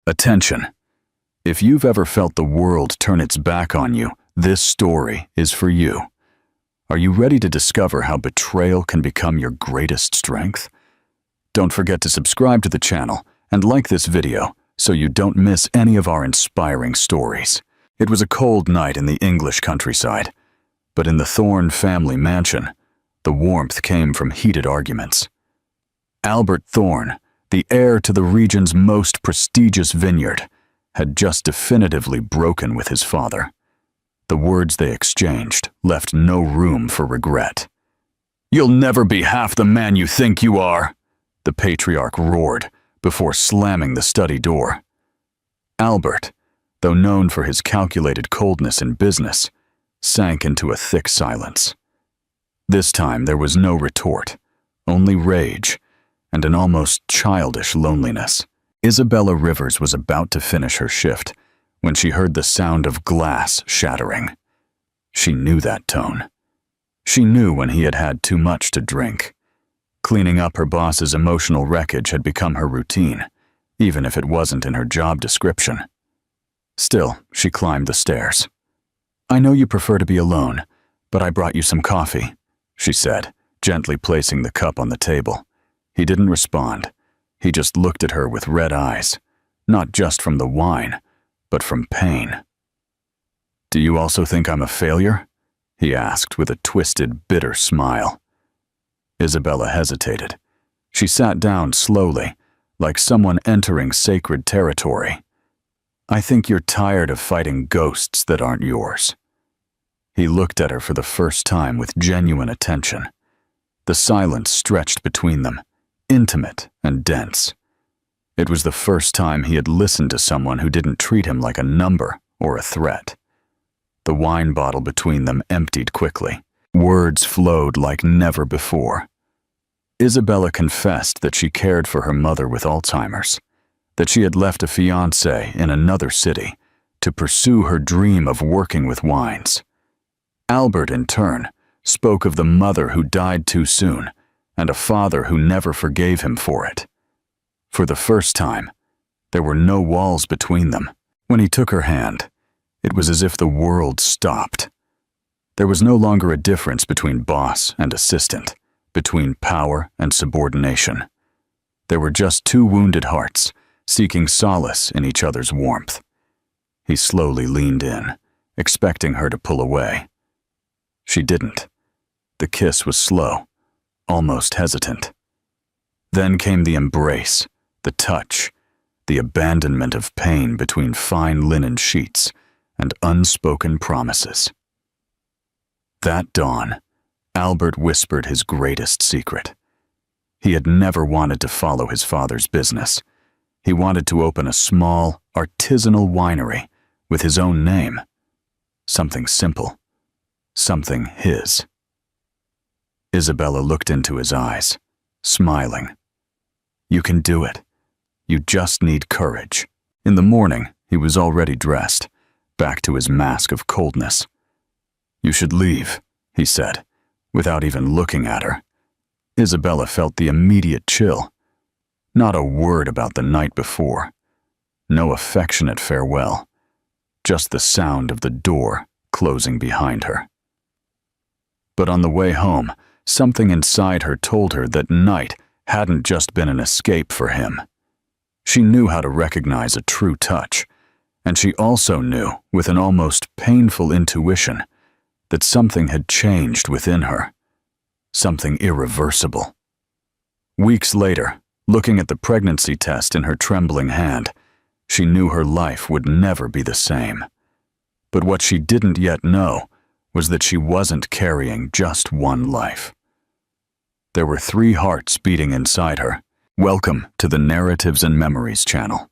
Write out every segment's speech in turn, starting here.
Attention! If you've ever felt the world turn its back on you, this story is for you. Are you ready to discover how betrayal can become your greatest strength? Don't forget to subscribe to the channel and like this video so you don't miss any of our inspiring stories. It was a cold night in the English countryside, but in the Thorne family mansion, the warmth came from heated arguments. Albert Thorne, the heir to the region's most prestigious vineyard, had just definitively broken with his father. The words they exchanged left no room for regret. "You'll never be half the man you think you are," the patriarch roared before slamming the study door. Albert, though known for his calculated coldness in business, sank into a thick silence. This time there was no retort, only rage and an almost childish loneliness. Isabella Rivers was about to finish her shift when she heard the sound of glass shattering. She knew that tone. She knew when he had had too much to drink. Cleaning up her boss's emotional wreckage had become her routine, even if it wasn't in her job description. Still, she climbed the stairs. "I know you prefer to be alone, but I brought you some coffee," she said, gently placing the cup on the table. He didn't respond. He just looked at her with red eyes, not just from the wine, but from pain. "Do you also think I'm a failure?" he asked with a twisted, bitter smile. Isabella hesitated. She sat down slowly, like someone entering sacred territory. "I think you're tired of fighting ghosts that aren't yours." He looked at her for the first time with genuine attention. The silence stretched between them, intimate and dense. It was the first time he had listened to someone who didn't treat him like a number or a threat. The wine bottle between them emptied quickly. Words flowed like never before. Isabella confessed that she cared for her mother with Alzheimer's, that she had left a fiancé in another city to pursue her dream of working with wines. Albert, in turn, spoke of the mother who died too soon and a father who never forgave him for it. For the first time, there were no walls between them. When he took her hand, it was as if the world stopped. There was no longer a difference between boss and assistant, between power and subordination. There were just two wounded hearts, seeking solace in each other's warmth. He slowly leaned in, expecting her to pull away. She didn't. The kiss was slow, almost hesitant. Then came the embrace, the touch, the abandonment of pain between fine linen sheets and unspoken promises. That dawn, Albert whispered his greatest secret. He had never wanted to follow his father's business. He wanted to open a small, artisanal winery with his own name. Something simple, something his. Isabella looked into his eyes, smiling. "You can do it. You just need courage." In the morning, he was already dressed, back to his mask of coldness. "You should leave," he said, without even looking at her. Isabella felt the immediate chill. Not a word about the night before. No affectionate farewell. Just the sound of the door closing behind her. But on the way home, something inside her told her that night hadn't just been an escape for him. She knew how to recognize a true touch, and she also knew, with an almost painful intuition, that something had changed within her. Something irreversible. Weeks later, looking at the pregnancy test in her trembling hand, she knew her life would never be the same. But what she didn't yet know was that she wasn't carrying just one life. There were 3 hearts beating inside her. Welcome to the Narratives and Memories channel.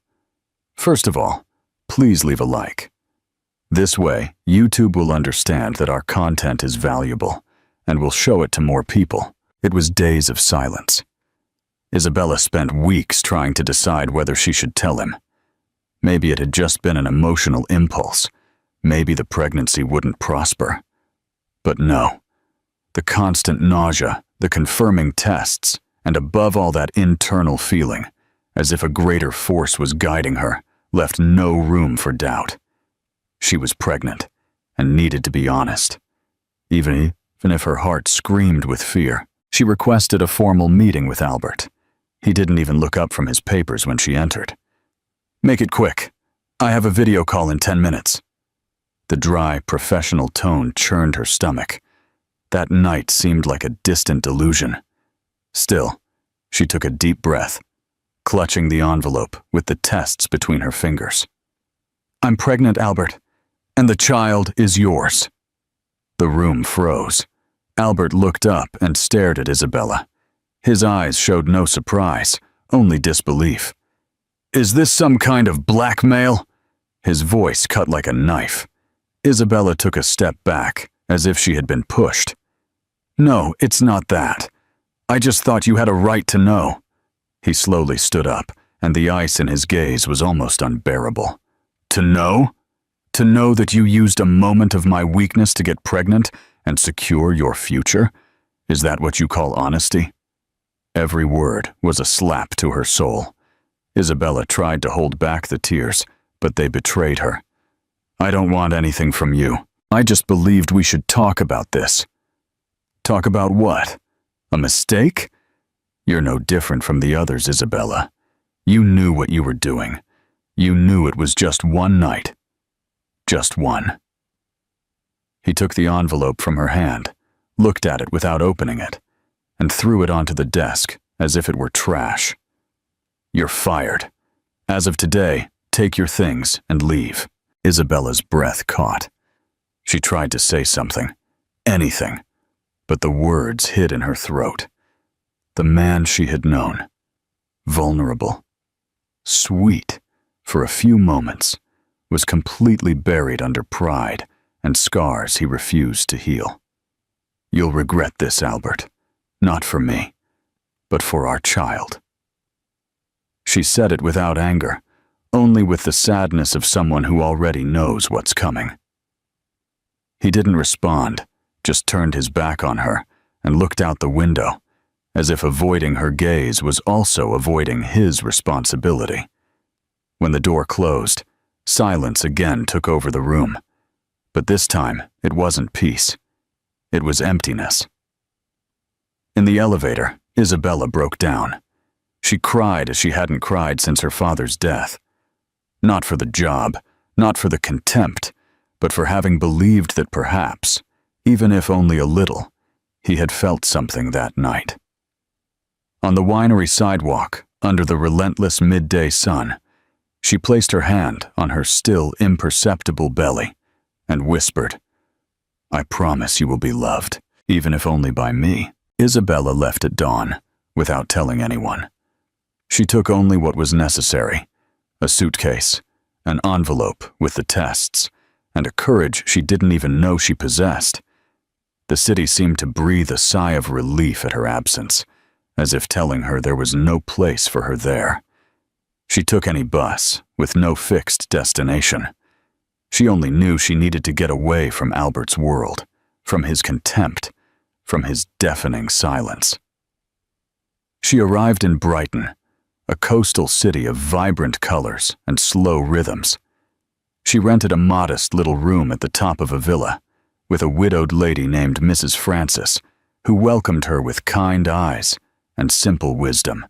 First of all, please leave a like. This way, YouTube will understand that our content is valuable and will show it to more people. It was days of silence. Isabella spent weeks trying to decide whether she should tell him. Maybe it had just been an emotional impulse. Maybe the pregnancy wouldn't prosper. But no. The constant nausea, the confirming tests, and above all that internal feeling, as if a greater force was guiding her, left no room for doubt. She was pregnant and needed to be honest. Even if her heart screamed with fear, she requested a formal meeting with Albert. He didn't even look up from his papers when she entered. "Make it quick. I have a video call in 10 minutes. The dry, professional tone churned her stomach. That night seemed like a distant delusion. Still, she took a deep breath, clutching the envelope with the tests between her fingers. "I'm pregnant, Albert, and the child is yours." The room froze. Albert looked up and stared at Isabella. His eyes showed no surprise, only disbelief. "Is this some kind of blackmail?" His voice cut like a knife. Isabella took a step back, as if she had been pushed. "No, it's not that. I just thought you had a right to know." He slowly stood up, and the ice in his gaze was almost unbearable. "To know? To know that you used a moment of my weakness to get pregnant and secure your future? Is that what you call honesty?" Every word was a slap to her soul. Isabella tried to hold back the tears, but they betrayed her. "I don't want anything from you. I just believed we should talk about this." "Talk about what? A mistake?" "You're no different from the others, Isabella. You knew what you were doing. You knew it was just one night. Just one." He took the envelope from her hand, looked at it without opening it, and threw it onto the desk as if it were trash. "You're fired. As of today, take your things and leave." Isabella's breath caught. She tried to say something, anything, but the words hid in her throat. The man she had known, vulnerable, sweet for a few moments, was completely buried under pride and scars he refused to heal. "You'll regret this, Albert. Not for me, but for our child." She said it without anger, only with the sadness of someone who already knows what's coming. He didn't respond, just turned his back on her and looked out the window, as if avoiding her gaze was also avoiding his responsibility. When the door closed, silence again took over the room. But this time, it wasn't peace. It was emptiness. In the elevator, Isabella broke down. She cried as she hadn't cried since her father's death. Not for the job, not for the contempt, but for having believed that perhaps, even if only a little, he had felt something that night. On the winery sidewalk, under the relentless midday sun, she placed her hand on her still imperceptible belly and whispered, "I promise you will be loved, even if only by me." Isabella left at dawn, without telling anyone. She took only what was necessary: a suitcase, an envelope with the tests, and a courage she didn't even know she possessed. The city seemed to breathe a sigh of relief at her absence, as if telling her there was no place for her there. She took any bus, with no fixed destination. She only knew she needed to get away from Albert's world, from his contempt, from his deafening silence. She arrived in Brighton, a coastal city of vibrant colors and slow rhythms. She rented a modest little room at the top of a villa, with a widowed lady named Mrs. Francis, who welcomed her with kind eyes and simple wisdom.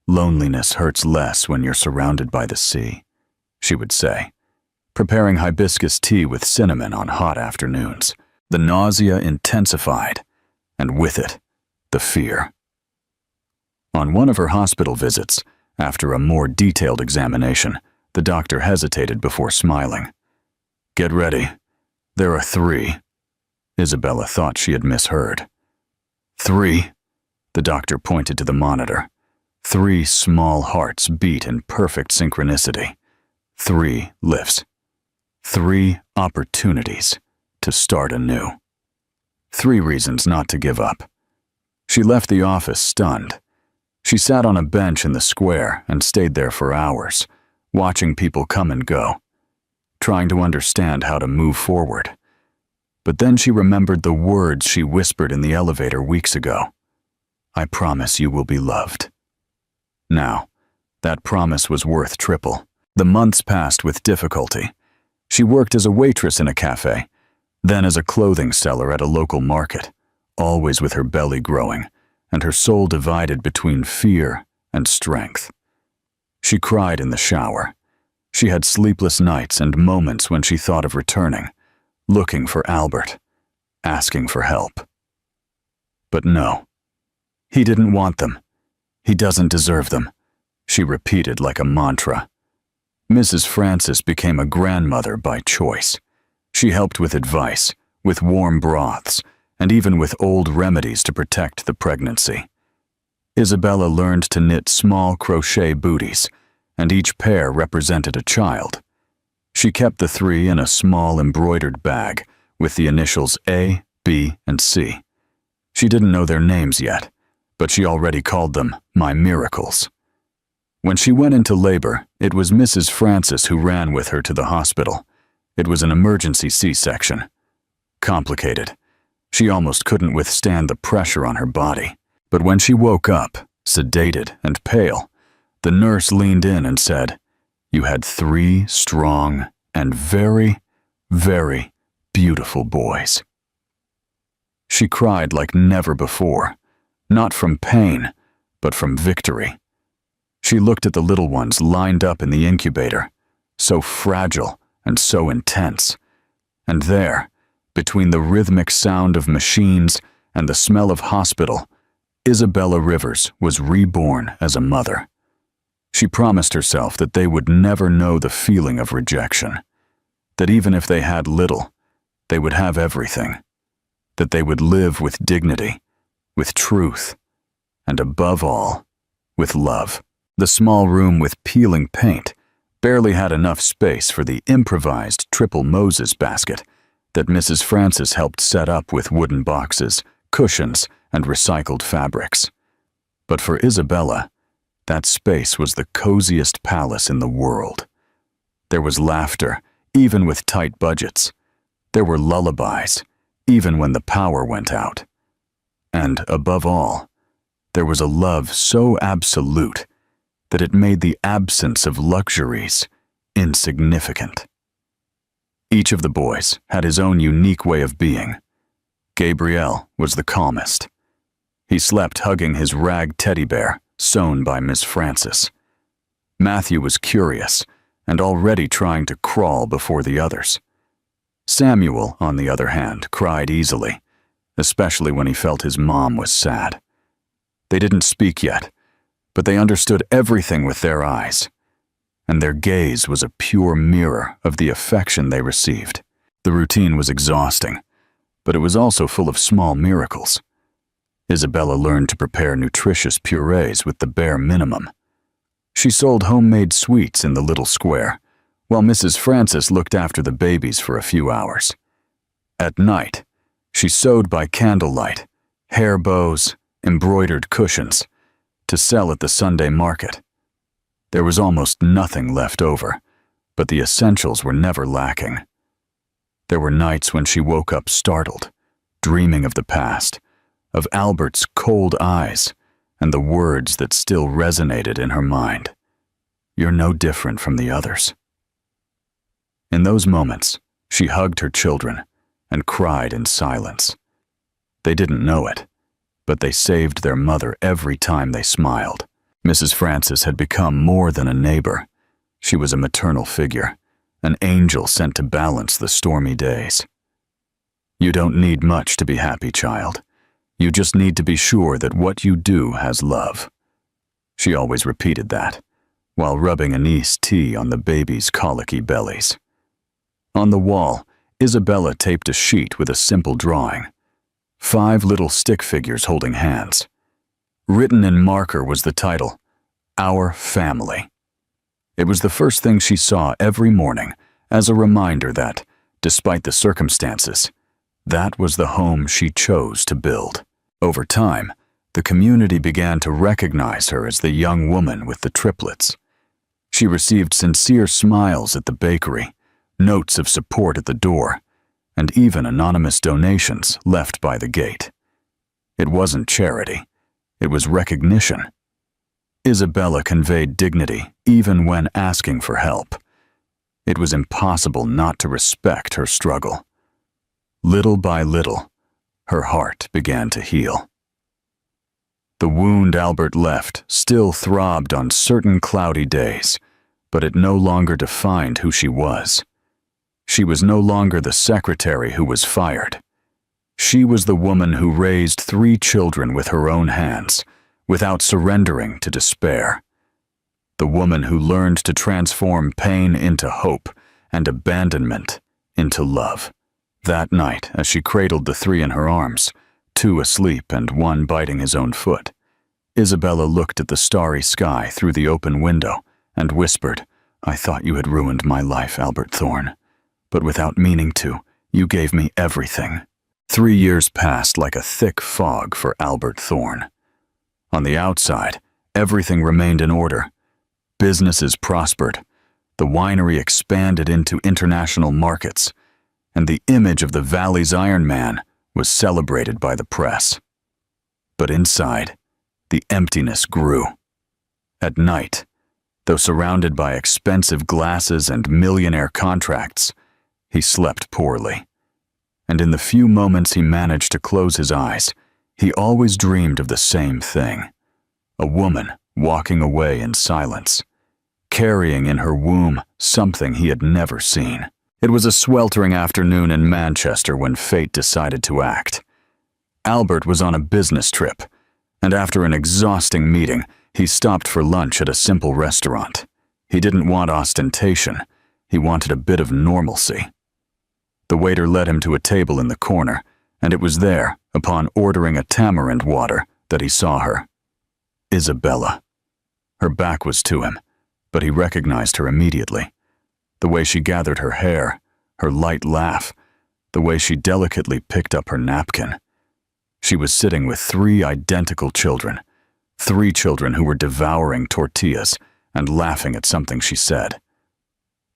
"Loneliness hurts less when you're surrounded by the sea," she would say, preparing hibiscus tea with cinnamon on hot afternoons. The nausea intensified, and with it, the fear. On one of her hospital visits, after a more detailed examination, the doctor hesitated before smiling. "Get ready. There are 3. Isabella thought she had misheard. 3. The doctor pointed to the monitor. 3 small hearts beat in perfect synchronicity. 3 lifts. 3 opportunities to start anew. 3 reasons not to give up. She left the office stunned. She sat on a bench in the square and stayed there for hours, watching people come and go, trying to understand how to move forward. But then she remembered the words she whispered in the elevator weeks ago. "I promise you will be loved." Now, that promise was worth triple. The months passed with difficulty. She worked as a waitress in a cafe, then as a clothing seller at a local market, always with her belly growing and her soul divided between fear and strength. She cried in the shower. She had sleepless nights and moments when she thought of returning, looking for Albert, asking for help. But no, he didn't want them. He doesn't deserve them, she repeated like a mantra. Mrs. Francis became a grandmother by choice. She helped with advice, with warm broths, and even with old remedies to protect the pregnancy. Isabella learned to knit small crochet booties, and each pair represented a child. She kept the 3 in a small embroidered bag with the initials A, B, and C. She didn't know their names yet, but she already called them my miracles. When she went into labor, it was Mrs. Francis who ran with her to the hospital. It was an emergency C-section. Complicated. She almost couldn't withstand the pressure on her body. But when she woke up, sedated and pale, the nurse leaned in and said, "You had 3 strong and very, very beautiful boys." She cried like never before, not from pain, but from victory. She looked at the little ones lined up in the incubator, so fragile and so intense. And there, between the rhythmic sound of machines and the smell of hospital, Isabella Rivers was reborn as a mother. She promised herself that they would never know the feeling of rejection, that even if they had little, they would have everything, that they would live with dignity, with truth, and above all, with love. The small room with peeling paint barely had enough space for the improvised triple Moses basket that Mrs. Francis helped set up with wooden boxes, cushions, and recycled fabrics. But for Isabella, that space was the coziest palace in the world. There was laughter, even with tight budgets. There were lullabies, even when the power went out. And above all, there was a love so absolute that it made the absence of luxuries insignificant. Each of the boys had his own unique way of being. Gabriel was the calmest. He slept hugging his rag teddy bear, sewn by Miss Francis. Matthew was curious and already trying to crawl before the others. Samuel, on the other hand, cried easily, especially when he felt his mom was sad. They didn't speak yet, but they understood everything with their eyes, and their gaze was a pure mirror of the affection they received. The routine was exhausting, but it was also full of small miracles. Isabella learned to prepare nutritious purees with the bare minimum. She sold homemade sweets in the little square, while Mrs. Francis looked after the babies for a few hours. At night, she sewed by candlelight, hair bows, embroidered cushions, to sell at the Sunday market. There was almost nothing left over, but the essentials were never lacking. There were nights when she woke up startled, dreaming of the past, of Albert's cold eyes, and the words that still resonated in her mind. "You're no different from the others." In those moments, she hugged her children and cried in silence. They didn't know it, but they saved their mother every time they smiled. Mrs. Francis had become more than a neighbor. She was a maternal figure, an angel sent to balance the stormy days. "You don't need much to be happy, child. You just need to be sure that what you do has love." She always repeated that, while rubbing anise tea on the babies' colicky bellies. On the wall, Isabella taped a sheet with a simple drawing. 5 little stick figures holding hands. Written in marker was the title, "Our Family." It was the first thing she saw every morning as a reminder that, despite the circumstances, that was the home she chose to build. Over time, the community began to recognize her as the young woman with the triplets. She received sincere smiles at the bakery, notes of support at the door, and even anonymous donations left by the gate. It wasn't charity, it was recognition. Isabella conveyed dignity even when asking for help. It was impossible not to respect her struggle. Little by little, her heart began to heal. The wound Albert left still throbbed on certain cloudy days, but it no longer defined who she was. She was no longer the secretary who was fired. She was the woman who raised 3 children with her own hands, without surrendering to despair. The woman who learned to transform pain into hope and abandonment into love. That night, as she cradled the 3 in her arms, 2 asleep and 1 biting his own foot, Isabella looked at the starry sky through the open window and whispered, "I thought you had ruined my life, Albert Thorne. But without meaning to, you gave me everything." 3 years passed like a thick fog for Albert Thorne. On the outside, everything remained in order. Businesses prospered, the winery expanded into international markets, and the image of the Valley's Iron Man was celebrated by the press. But inside, the emptiness grew. At night, though surrounded by expensive glasses and millionaire contracts, he slept poorly. And in the few moments he managed to close his eyes, he always dreamed of the same thing: a woman walking away in silence, carrying in her womb something he had never seen. It was a sweltering afternoon in Manchester when fate decided to act. Albert was on a business trip, and after an exhausting meeting, he stopped for lunch at a simple restaurant. He didn't want ostentation. He wanted a bit of normalcy. The waiter led him to a table in the corner, and it was there, upon ordering a tamarind water, that he saw her. Isabella. Her back was to him, but he recognized her immediately. The way she gathered her hair, her light laugh, the way she delicately picked up her napkin. She was sitting with 3 identical children, 3 children who were devouring tortillas and laughing at something she said.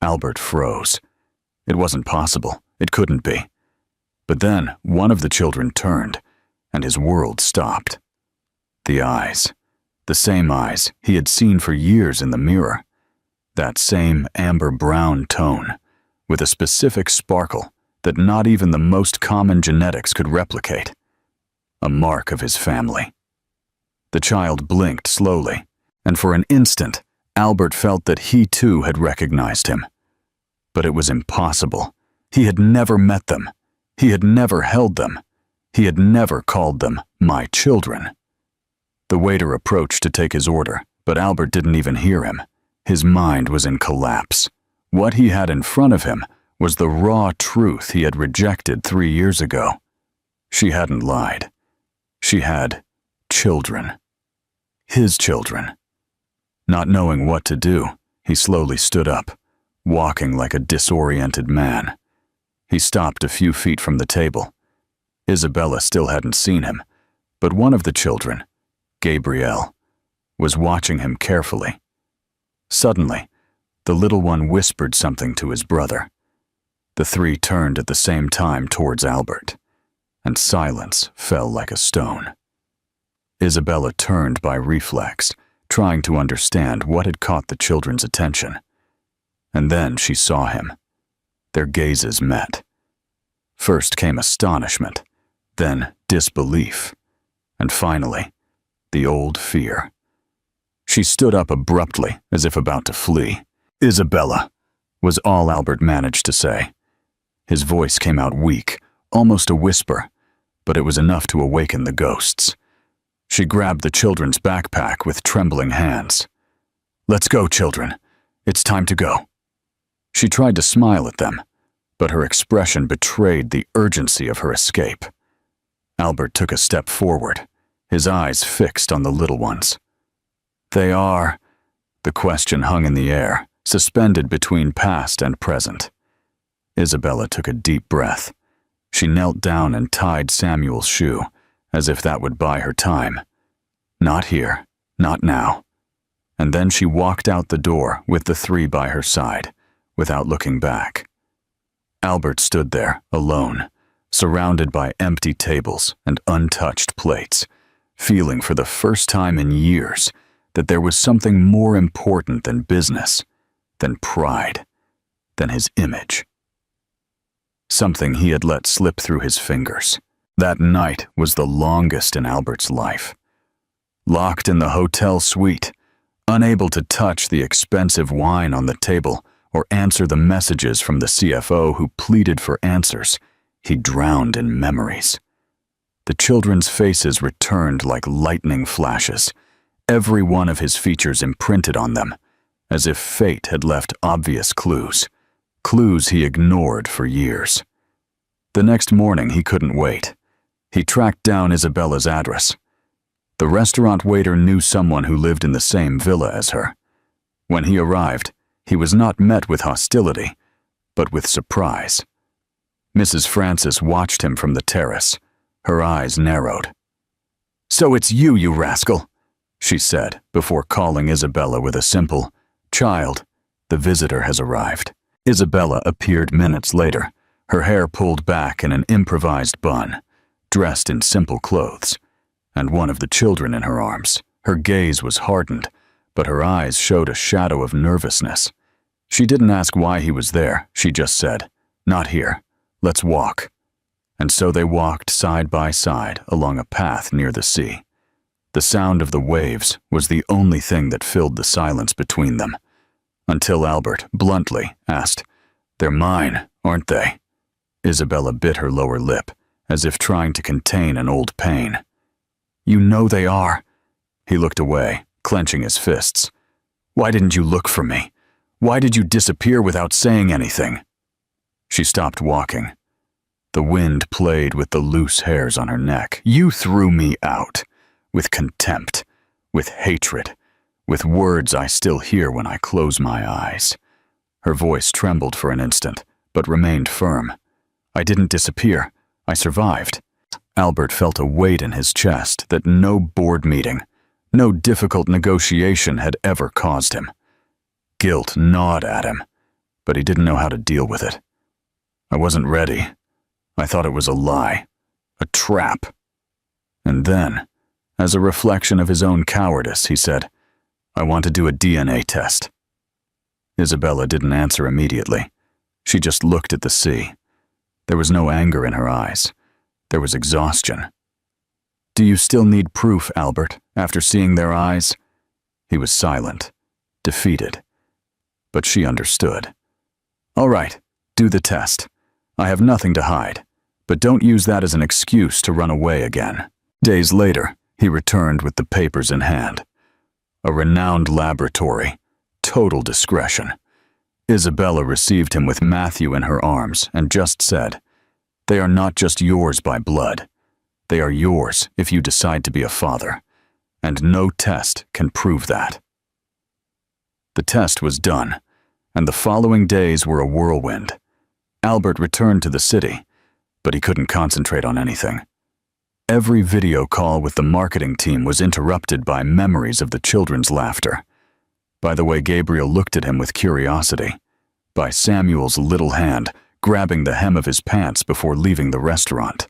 Albert froze. It wasn't possible. It couldn't be. But then one of the children turned, and his world stopped. The eyes. The same eyes he had seen for years in the mirror. That same amber-brown tone, with a specific sparkle that not even the most common genetics could replicate. A mark of his family. The child blinked slowly, and for an instant, Albert felt that he too had recognized him. But it was impossible. He had never met them. He had never held them. He had never called them my children. The waiter approached to take his order, but Albert didn't even hear him. His mind was in collapse. What he had in front of him was the raw truth he had rejected 3 years ago. She hadn't lied. She had children. His children. Not knowing what to do, he slowly stood up, walking like a disoriented man. He stopped a few feet from the table. Isabella still hadn't seen him, but one of the children, Gabrielle, was watching him carefully. Suddenly, the little one whispered something to his brother. The 3 turned at the same time towards Albert, and silence fell like a stone. Isabella turned by reflex, trying to understand what had caught the children's attention. And then she saw him. Their gazes met. First came astonishment, then disbelief, and finally, the old fear. She stood up abruptly, as if about to flee. "Isabella," was all Albert managed to say. His voice came out weak, almost a whisper, but it was enough to awaken the ghosts. She grabbed the children's backpack with trembling hands. "Let's go, children. It's time to go." She tried to smile at them, but her expression betrayed the urgency of her escape. Albert took a step forward, his eyes fixed on the little ones. "They are..." The question hung in the air, suspended between past and present. Isabella took a deep breath. She knelt down and tied Samuel's shoe, as if that would buy her time. Not here, not now. And then she walked out the door with the 3 by her side, without looking back. Albert stood there, alone, surrounded by empty tables and untouched plates, feeling for the first time in years that there was something more important than business, than pride, than his image. Something he had let slip through his fingers. That night was the longest in Albert's life. Locked in the hotel suite, unable to touch the expensive wine on the table or answer the messages from the CFO who pleaded for answers, he drowned in memories. The children's faces returned like lightning flashes, every one of his features imprinted on them, as if fate had left obvious clues he ignored for years. The next morning he couldn't wait. He tracked down Isabella's address. The restaurant waiter knew someone who lived in the same villa as her. When he arrived, he was not met with hostility, but with surprise. Mrs. Francis watched him from the terrace. Her eyes narrowed. "So it's you, you rascal," she said, before calling Isabella with a simple, "Child, the visitor has arrived." Isabella appeared minutes later, her hair pulled back in an improvised bun, dressed in simple clothes, and one of the children in her arms. Her gaze was hardened, but her eyes showed a shadow of nervousness. She didn't ask why he was there, she just said, "Not here. Let's walk." And so they walked side by side along a path near the sea. The sound of the waves was the only thing that filled the silence between them, until Albert bluntly asked, "They're mine, aren't they?" Isabella bit her lower lip, as if trying to contain an old pain. "You know they are." He looked away, clenching his fists. "Why didn't you look for me? Why did you disappear without saying anything?" She stopped walking. The wind played with the loose hairs on her neck. "You threw me out, with contempt, with hatred, with words I still hear when I close my eyes." Her voice trembled for an instant, but remained firm. "I didn't disappear. I survived." Albert felt a weight in his chest that no board meeting, no difficult negotiation had ever caused him. Guilt gnawed at him, but he didn't know how to deal with it. "I wasn't ready. I thought it was a lie, a trap." And then, as a reflection of his own cowardice, he said, "I want to do a DNA test." Isabella didn't answer immediately. She just looked at the sea. There was no anger in her eyes. There was exhaustion. "Do you still need proof, Albert, after seeing their eyes?" He was silent, defeated. But she understood. "All right, do the test. I have nothing to hide, but don't use that as an excuse to run away again." Days later, he returned with the papers in hand. A renowned laboratory, total discretion. Isabella received him with Matthew in her arms and just said, "They are not just yours by blood. They are yours if you decide to be a father, and no test can prove that." The test was done, and the following days were a whirlwind. Albert returned to the city, but he couldn't concentrate on anything. Every video call with the marketing team was interrupted by memories of the children's laughter, by the way Gabriel looked at him with curiosity, by Samuel's little hand grabbing the hem of his pants before leaving the restaurant.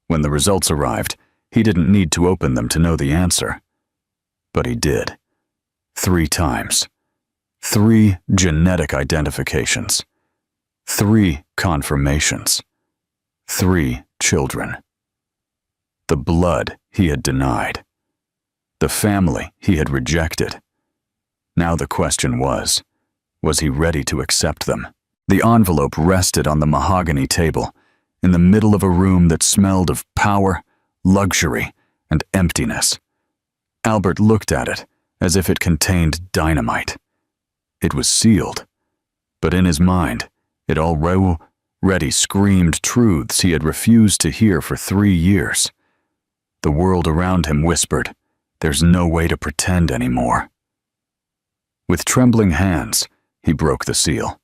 When the results arrived, he didn't need to open them to know the answer. But he did. 3 times. 3 genetic identifications. 3 confirmations. 3 children. The blood he had denied. The family he had rejected. Now the question was he ready to accept them? The envelope rested on the mahogany table, in the middle of a room that smelled of power, luxury, and emptiness. Albert looked at it as if it contained dynamite. It was sealed, but in his mind, it already screamed truths he had refused to hear for 3 years. The world around him whispered, "There's no way to pretend anymore." With trembling hands, he broke the seal.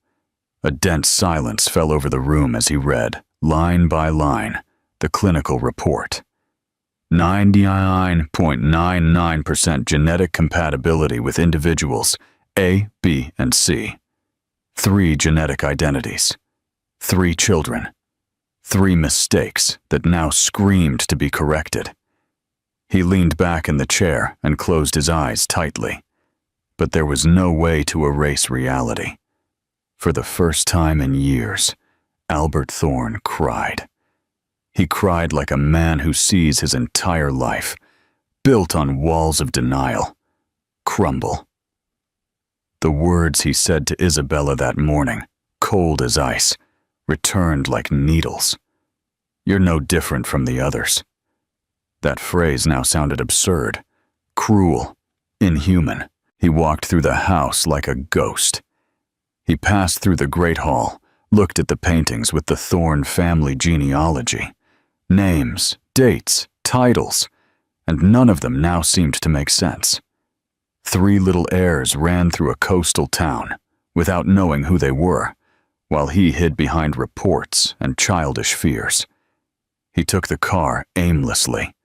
A dense silence fell over the room as he read, line by line, the clinical report. 99.99% genetic compatibility with individuals A, B, and C. 3 genetic identities. 3 children. 3 mistakes that now screamed to be corrected. He leaned back in the chair and closed his eyes tightly. But there was no way to erase reality. For the first time in years, Albert Thorne cried. He cried like a man who sees his entire life, built on walls of denial, crumble. The words he said to Isabella that morning, cold as ice, returned like needles. "You're no different from the others." That phrase now sounded absurd, cruel, inhuman. He walked through the house like a ghost. He passed through the great hall, looked at the paintings with the Thorne family genealogy. Names, dates, titles, and none of them now seemed to make sense. 3 little heirs ran through a coastal town without knowing who they were, while he hid behind reports and childish fears. He took the car aimlessly.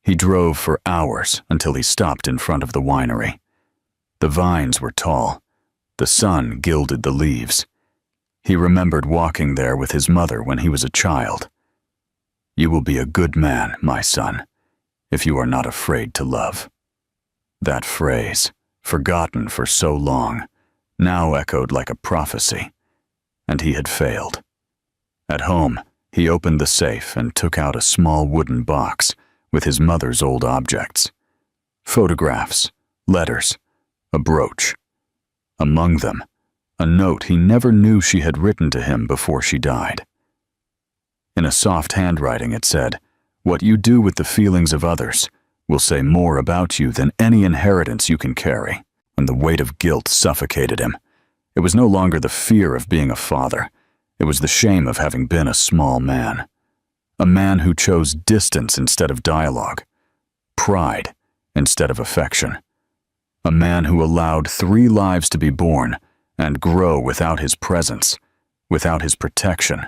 He drove for hours until he stopped in front of the winery. The vines were tall. The sun gilded the leaves. He remembered walking there with his mother when he was a child. "You will be a good man, my son, if you are not afraid to love." That phrase, forgotten for so long, now echoed like a prophecy, and he had failed. At home, he opened the safe and took out a small wooden box with his mother's old objects. Photographs, letters, a brooch. Among them, a note he never knew she had written to him before she died. In a soft handwriting it said, "What you do with the feelings of others will say more about you than any inheritance you can carry." And the weight of guilt suffocated him. It was no longer the fear of being a father. It was the shame of having been a small man. A man who chose distance instead of dialogue, pride instead of affection. A man who allowed 3 lives to be born and grow without his presence, without his protection,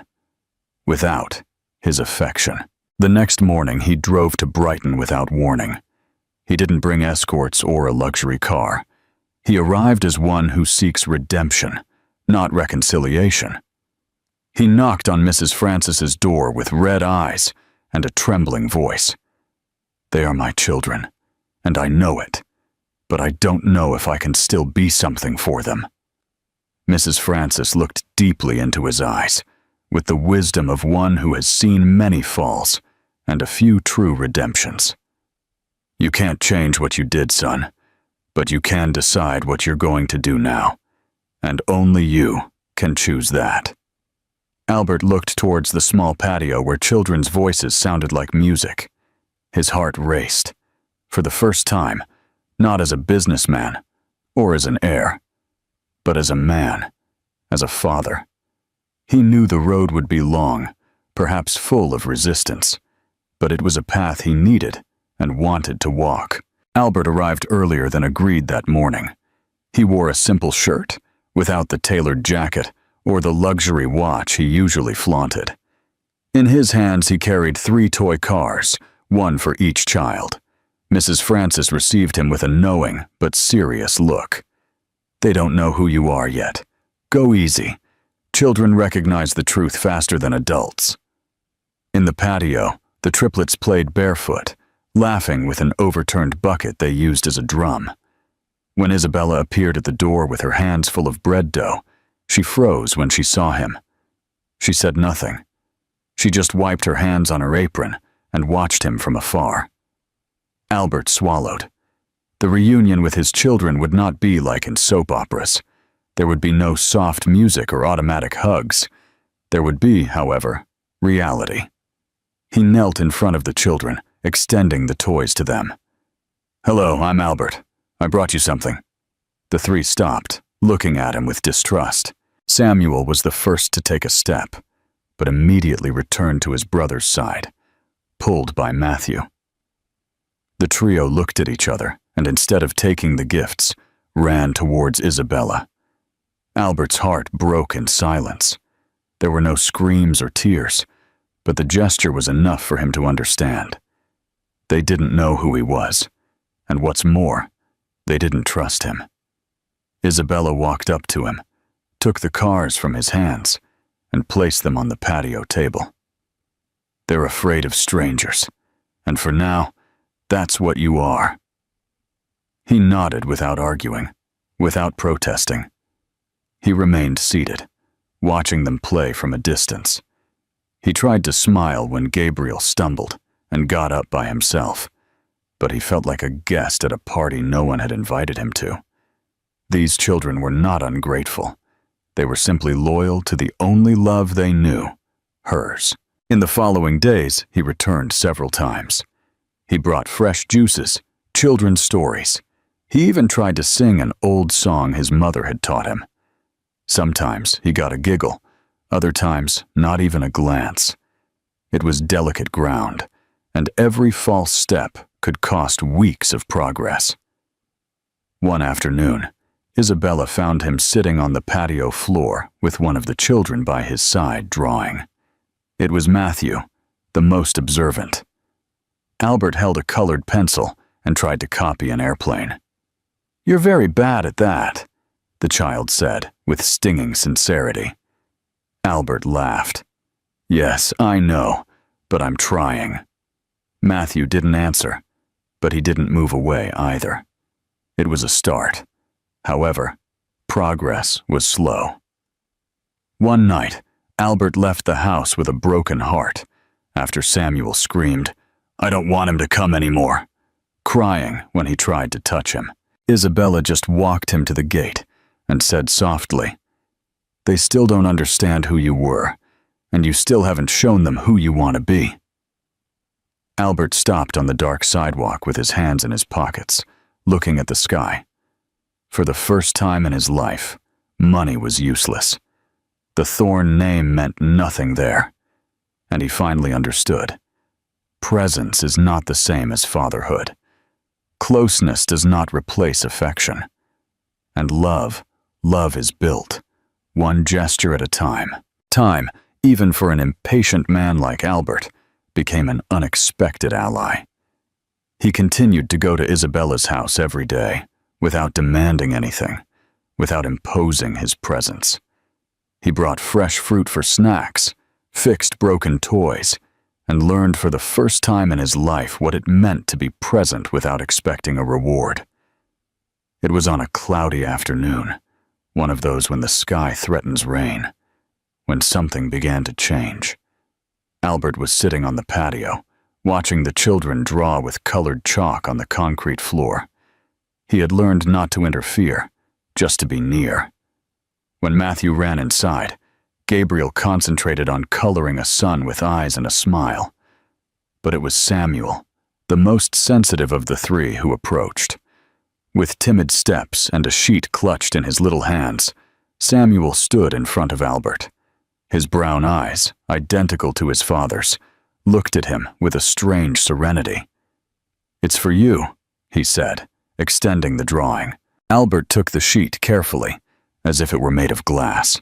without his affection. The next morning, he drove to Brighton without warning. He didn't bring escorts or a luxury car. He arrived as one who seeks redemption, not reconciliation. He knocked on Mrs. Francis's door with red eyes and a trembling voice. "They are my children, and I know it, but I don't know if I can still be something for them." Mrs. Francis looked deeply into his eyes, with the wisdom of one who has seen many falls and a few true redemptions. "You can't change what you did, son, but you can decide what you're going to do now, and only you can choose that." Albert looked towards the small patio where children's voices sounded like music. His heart raced. For the first time, not as a businessman or as an heir, but as a man, as a father. He knew the road would be long, perhaps full of resistance, but it was a path he needed and wanted to walk. Albert arrived earlier than agreed that morning. He wore a simple shirt, without the tailored jacket or the luxury watch he usually flaunted. In his hands he carried 3 toy cars, one for each child. Mrs. Francis received him with a knowing but serious look. "They don't know who you are yet. Go easy. Children recognize the truth faster than adults." In the patio, the triplets played barefoot, laughing with an overturned bucket they used as a drum. When Isabella appeared at the door with her hands full of bread dough, she froze when she saw him. She said nothing. She just wiped her hands on her apron and watched him from afar. Albert swallowed. The reunion with his children would not be like in soap operas. There would be no soft music or automatic hugs. There would be, however, reality. He knelt in front of the children, extending the toys to them. "Hello, I'm Albert. I brought you something." The 3 stopped, looking at him with distrust. Samuel was the first to take a step, but immediately returned to his brother's side, pulled by Matthew. The trio looked at each other, and instead of taking the gifts, ran towards Isabella. Albert's heart broke in silence. There were no screams or tears, but the gesture was enough for him to understand. They didn't know who he was, and what's more, they didn't trust him. Isabella walked up to him, took the cars from his hands, and placed them on the patio table. "They're afraid of strangers, and for now, That's what you are." He nodded without arguing, without protesting. He remained seated, watching them play from a distance. He tried to smile when Gabriel stumbled and got up by himself, but he felt like a guest at a party no one had invited him to. These children were not ungrateful. They were simply loyal to the only love they knew, hers. In the following days, he returned several times. He brought fresh juices, children's stories. He even tried to sing an old song his mother had taught him. Sometimes he got a giggle, other times not even a glance. It was delicate ground, and every false step could cost weeks of progress. One afternoon, Isabella found him sitting on the patio floor with one of the children by his side drawing. It was Matthew, the most observant. Albert held a colored pencil and tried to copy an airplane. "You're very bad at that," the child said with stinging sincerity. Albert laughed. "Yes, I know, but I'm trying." Matthew didn't answer, but he didn't move away either. It was a start. However, progress was slow. One night, Albert left the house with a broken heart after Samuel screamed, "I don't want him to come anymore," crying when he tried to touch him. Isabella just walked him to the gate and said softly, "They still don't understand who you were, and you still haven't shown them who you want to be." Albert stopped on the dark sidewalk with his hands in his pockets, looking at the sky. For the first time in his life, money was useless. The Thorn name meant nothing there, and he finally understood. Presence is not the same as fatherhood. Closeness does not replace affection. And love is built, one gesture at a time. Time, even for an impatient man like Albert, became an unexpected ally. He continued to go to Isabella's house every day, without demanding anything, without imposing his presence. He brought fresh fruit for snacks, fixed broken toys, and learned for the first time in his life what it meant to be present without expecting a reward. It was on a cloudy afternoon, one of those when the sky threatens rain, when something began to change. Albert was sitting on the patio, watching the children draw with colored chalk on the concrete floor. He had learned not to interfere, just to be near. When Matthew ran inside, Gabriel concentrated on coloring a sun with eyes and a smile. But it was Samuel, the most sensitive of the three, who approached. With timid steps and a sheet clutched in his little hands, Samuel stood in front of Albert. His brown eyes, identical to his father's, looked at him with a strange serenity. "It's for you," he said, extending the drawing. Albert took the sheet carefully, as if it were made of glass.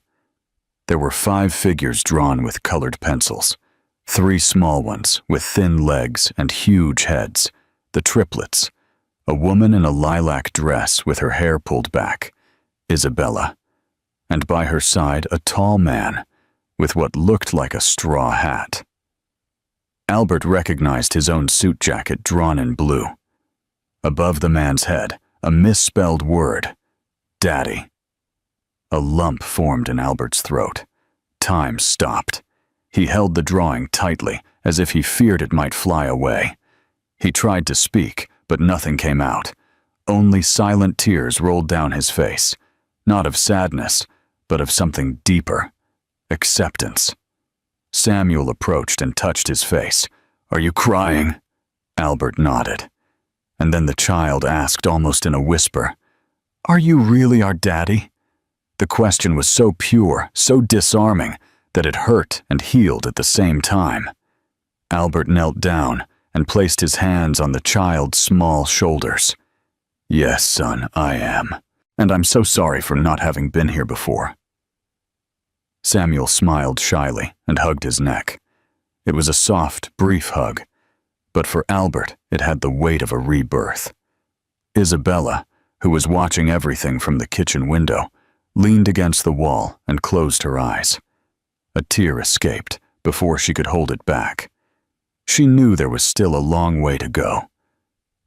There were 5 figures drawn with colored pencils, 3 small ones with thin legs and huge heads, the triplets, a woman in a lilac dress with her hair pulled back, Isabella, and by her side a tall man with what looked like a straw hat. Albert recognized his own suit jacket drawn in blue. Above the man's head, a misspelled word, Daddy. A lump formed in Albert's throat. Time stopped. He held the drawing tightly, as if he feared it might fly away. He tried to speak, but nothing came out. Only silent tears rolled down his face, not of sadness, but of something deeper, acceptance. Samuel approached and touched his face. "Are you crying?" Albert nodded. And then the child asked almost in a whisper, "Are you really our daddy?" The question was so pure, so disarming, that it hurt and healed at the same time. Albert knelt down and placed his hands on the child's small shoulders. "Yes, son, I am. And I'm so sorry for not having been here before." Samuel smiled shyly and hugged his neck. It was a soft, brief hug, but for Albert it had the weight of a rebirth. Isabella, who was watching everything from the kitchen window, leaned against the wall and closed her eyes. A tear escaped before she could hold it back. She knew there was still a long way to go,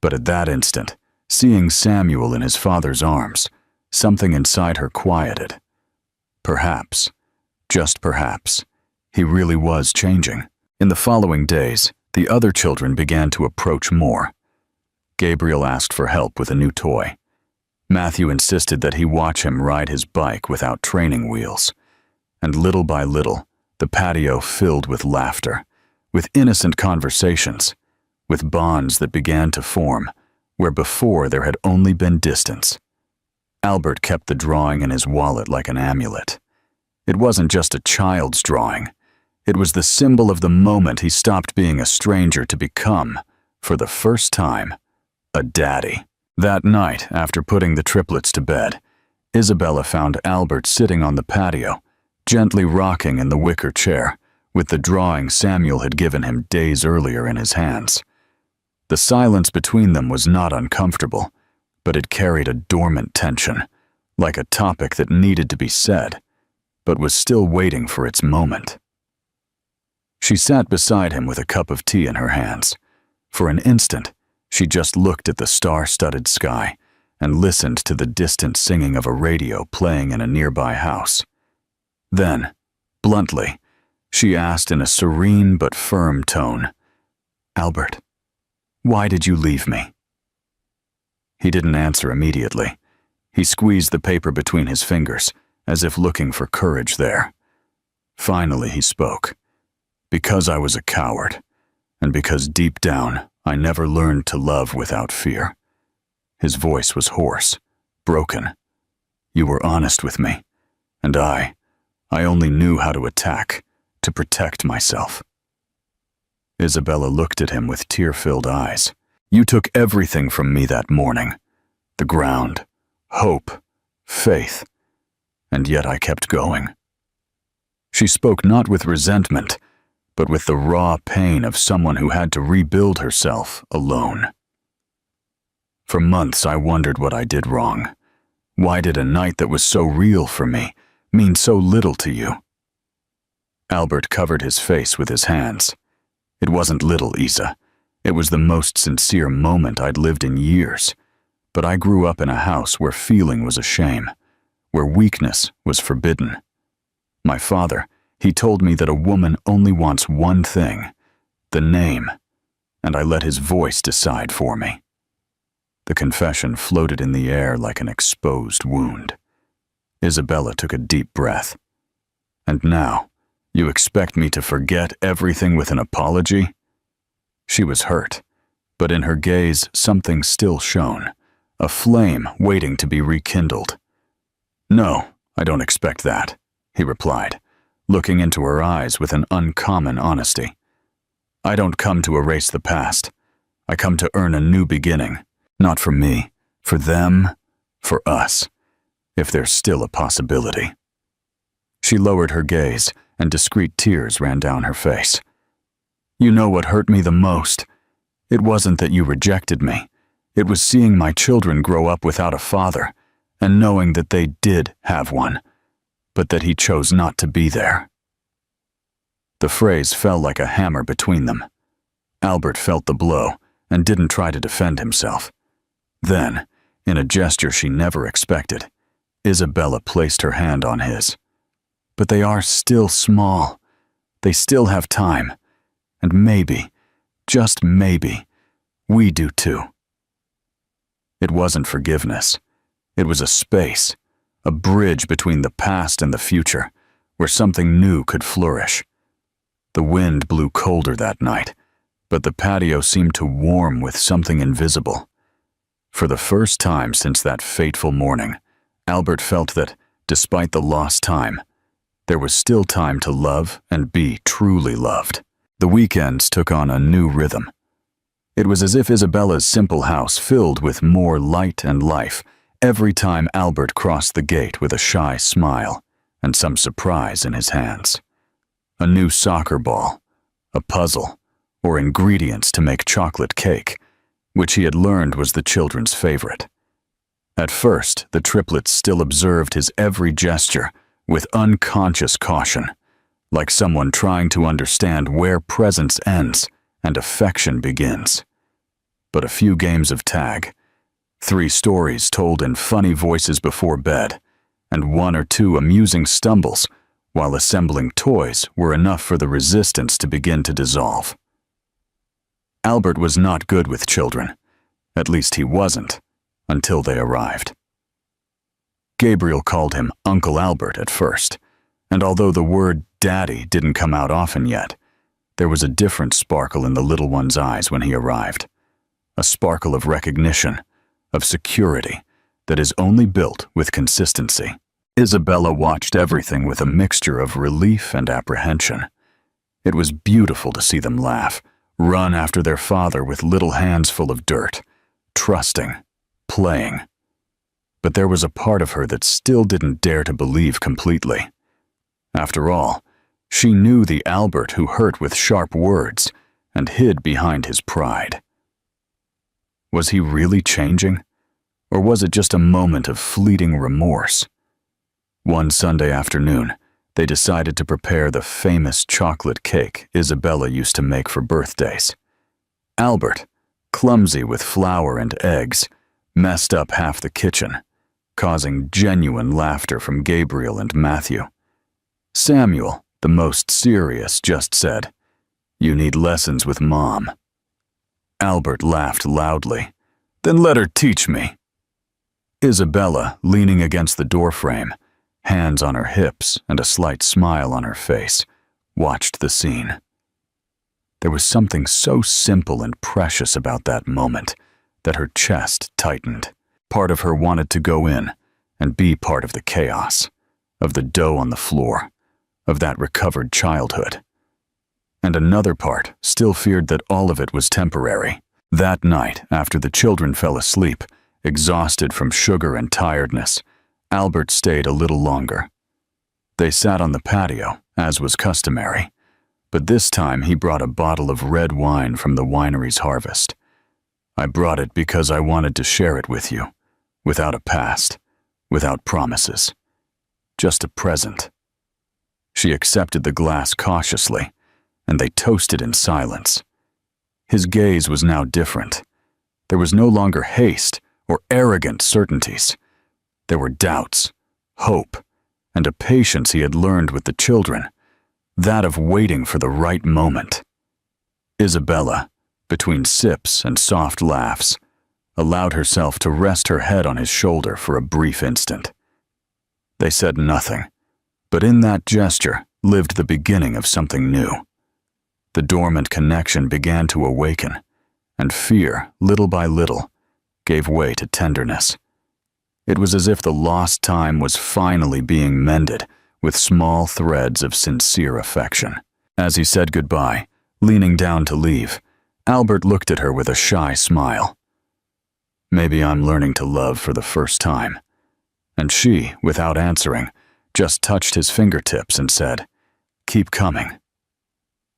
But at that instant, seeing Samuel in his father's arms, something inside her quieted. Perhaps, just perhaps, he really was changing. In the following days, the other children began to approach more. Gabriel asked for help with a new toy. Matthew insisted that he watch him ride his bike without training wheels. And little by little, the patio filled with laughter, with innocent conversations, with bonds that began to form where before there had only been distance. Albert kept the drawing in his wallet like an amulet. It wasn't just a child's drawing. It was the symbol of the moment he stopped being a stranger to become, for the first time, a daddy. That night, after putting the triplets to bed, Isabella found Albert sitting on the patio, gently rocking in the wicker chair, with the drawing Samuel had given him days earlier in his hands. The silence between them was not uncomfortable, but it carried a dormant tension, like a topic that needed to be said, but was still waiting for its moment. She sat beside him with a cup of tea in her hands. For an instant, she just looked at the star-studded sky and listened to the distant singing of a radio playing in a nearby house. Then, bluntly, she asked in a serene but firm tone, "Albert, why did you leave me?" He didn't answer immediately. He squeezed the paper between his fingers, as if looking for courage there. Finally he spoke. "Because I was a coward, and because deep down I never learned to love without fear." His voice was hoarse, broken. "You were honest with me, and I only knew how to attack, to protect myself." Isabella looked at him with tear-filled eyes. "You took everything from me that morning. The ground, hope, faith, and yet I kept going." She spoke not with resentment, but with the raw pain of someone who had to rebuild herself alone. "For months I wondered what I did wrong. Why did a night that was so real for me mean so little to you?" Albert covered his face with his hands. "It wasn't little, Isa. It was the most sincere moment I'd lived in years. But I grew up in a house where feeling was a shame, where weakness was forbidden. My father, he told me that a woman only wants one thing, the name, and I let his voice decide for me." The confession floated in the air like an exposed wound. Isabella took a deep breath. "And now, you expect me to forget everything with an apology?" She was hurt, but in her gaze something still shone, a flame waiting to be rekindled. "No, I don't expect that," he replied, looking into her eyes with an uncommon honesty. "I don't come to erase the past. I come to earn a new beginning, not for me, for them, for us, if there's still a possibility." She lowered her gaze, and discreet tears ran down her face. "You know what hurt me the most? It wasn't that you rejected me. It was seeing my children grow up without a father, and knowing that they did have one, but that he chose not to be there." The phrase fell like a hammer between them. Albert felt the blow and didn't try to defend himself. Then, in a gesture she never expected, Isabella placed her hand on his. "But they are still small. They still have time. And maybe, just maybe, we do too." It wasn't forgiveness. It was a space, a bridge between the past and the future, where something new could flourish. The wind blew colder that night, but the patio seemed to warm with something invisible. For the first time since that fateful morning, Albert felt that, despite the lost time, there was still time to love and be truly loved. The weekends took on a new rhythm. It was as if Isabella's simple house filled with more light and life every time Albert crossed the gate with a shy smile and some surprise in his hands. A new soccer ball, a puzzle, or ingredients to make chocolate cake, which he had learned was the children's favorite. At first, the triplets still observed his every gesture with unconscious caution, like someone trying to understand where presence ends and affection begins. but a few games of tag, 3 stories told in funny voices before bed, and 1 or 2 amusing stumbles while assembling toys were enough for the resistance to begin to dissolve. Albert was not good with children. At least he wasn't, until they arrived. Gabriel called him Uncle Albert at first, and although the word Daddy didn't come out often yet, there was a different sparkle in the little one's eyes when he arrived. A sparkle of recognition, of security, that is only built with consistency. Isabella watched everything with a mixture of relief and apprehension. It was beautiful to see them laugh, run after their father with little hands full of dirt, trusting, playing. But there was a part of her that still didn't dare to believe completely. After all, she knew the Albert who hurt with sharp words and hid behind his pride. Was he really changing? Or was it just a moment of fleeting remorse? One Sunday afternoon, they decided to prepare the famous chocolate cake Isabella used to make for birthdays. Albert, clumsy with flour and eggs, messed up half the kitchen, causing genuine laughter from Gabriel and Matthew. Samuel, the most serious, just said, "You need lessons with Mom." Albert laughed loudly. "Then let her teach me." Isabella, leaning against the doorframe, hands on her hips and a slight smile on her face, watched the scene. There was something so simple and precious about that moment that her chest tightened. Part of her wanted to go in and be part of the chaos, of the dough on the floor, of that recovered childhood. And another part still feared that all of it was temporary. That night, after the children fell asleep, exhausted from sugar and tiredness, Albert stayed a little longer. They sat on the patio, as was customary, but this time he brought a bottle of red wine from the winery's harvest. "I brought it because I wanted to share it with you, without a past, without promises. Just a present." She accepted the glass cautiously, and they toasted in silence. His gaze was now different. There was no longer haste or arrogant certainties. There were doubts, hope, and a patience he had learned with the children, that of waiting for the right moment. Isabella, between sips and soft laughs, allowed herself to rest her head on his shoulder for a brief instant. They said nothing, but in that gesture lived the beginning of something new. The dormant connection began to awaken, and fear, little by little, gave way to tenderness. It was as if the lost time was finally being mended with small threads of sincere affection. As he said goodbye, leaning down to leave, Albert looked at her with a shy smile. "Maybe I'm learning to love for the first time." And she, without answering, just touched his fingertips and said, "Keep coming."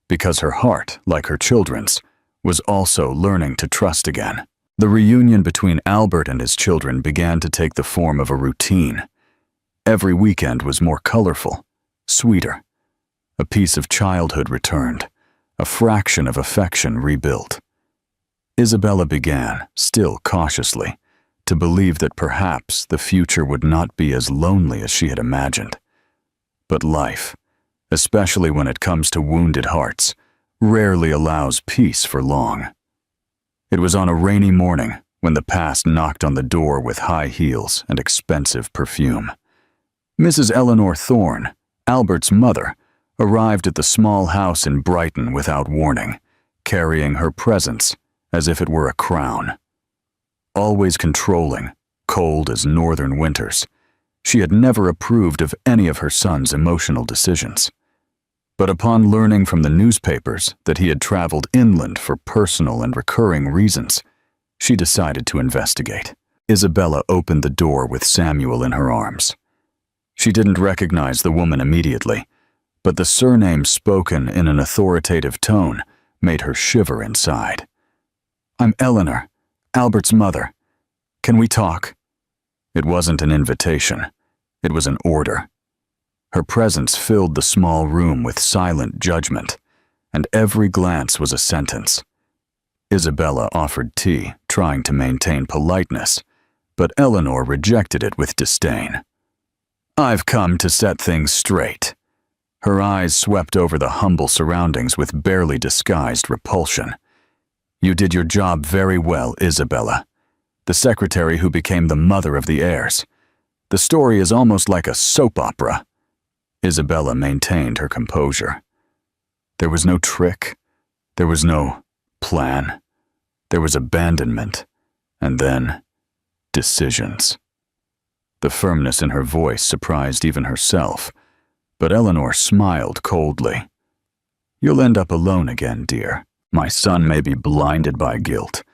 Because her heart, like her children's, was also learning to trust again. The reunion between Albert and his children began to take the form of a routine. Every weekend was more colorful, sweeter. A piece of childhood returned, a fraction of affection rebuilt. Isabella began, still cautiously, to believe that perhaps the future would not be as lonely as she had imagined. But life, especially when it comes to wounded hearts, rarely allows peace for long. It was on a rainy morning when the past knocked on the door with high heels and expensive perfume. Mrs. Eleanor Thorne, Albert's mother, arrived at the small house in Brighton without warning, carrying her presence as if it were a crown. Always controlling, cold as northern winters, she had never approved of any of her son's emotional decisions. But upon learning from the newspapers that he had traveled inland for personal and recurring reasons, she decided to investigate. Isabella opened the door with Samuel in her arms. She didn't recognize the woman immediately, but the surname spoken in an authoritative tone made her shiver inside. "I'm Eleanor, Albert's mother. Can we talk?" It wasn't an invitation. It was an order. Her presence filled the small room with silent judgment, and every glance was a sentence. Isabella offered tea, trying to maintain politeness, but Eleanor rejected it with disdain. "I've come to set things straight." Her eyes swept over the humble surroundings with barely disguised repulsion. "You did your job very well, Isabella. The secretary who became the mother of the heirs. The story is almost like a soap opera." Isabella maintained her composure. There was no trick. There was no plan. There was abandonment, and then decisions. The firmness in her voice surprised even herself, but Eleanor smiled coldly. "You'll end up alone again, dear. My son may be blinded by guilt,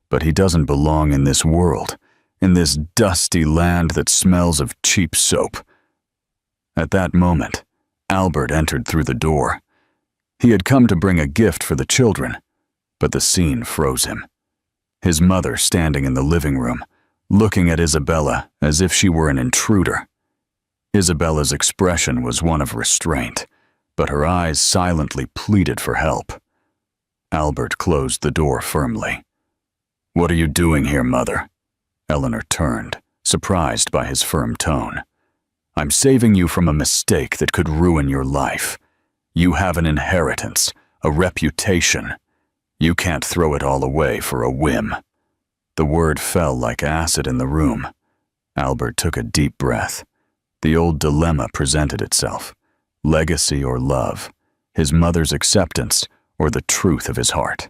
but he doesn't belong in this world, in this dusty land that smells of cheap soap." At that moment, Albert entered through the door. He had come to bring a gift for the children, but the scene froze him. His mother standing in the living room, looking at Isabella as if she were an intruder. Isabella's expression was one of restraint, but her eyes silently pleaded for help. Albert closed the door firmly. "What are you doing here, Mother?" Eleanor turned, surprised by his firm tone. "I'm saving you from a mistake that could ruin your life. You have an inheritance, a reputation. You can't throw it all away for a whim." The word fell like acid in the room. Albert took a deep breath. The old dilemma presented itself. Legacy or love, his mother's acceptance or the truth of his heart.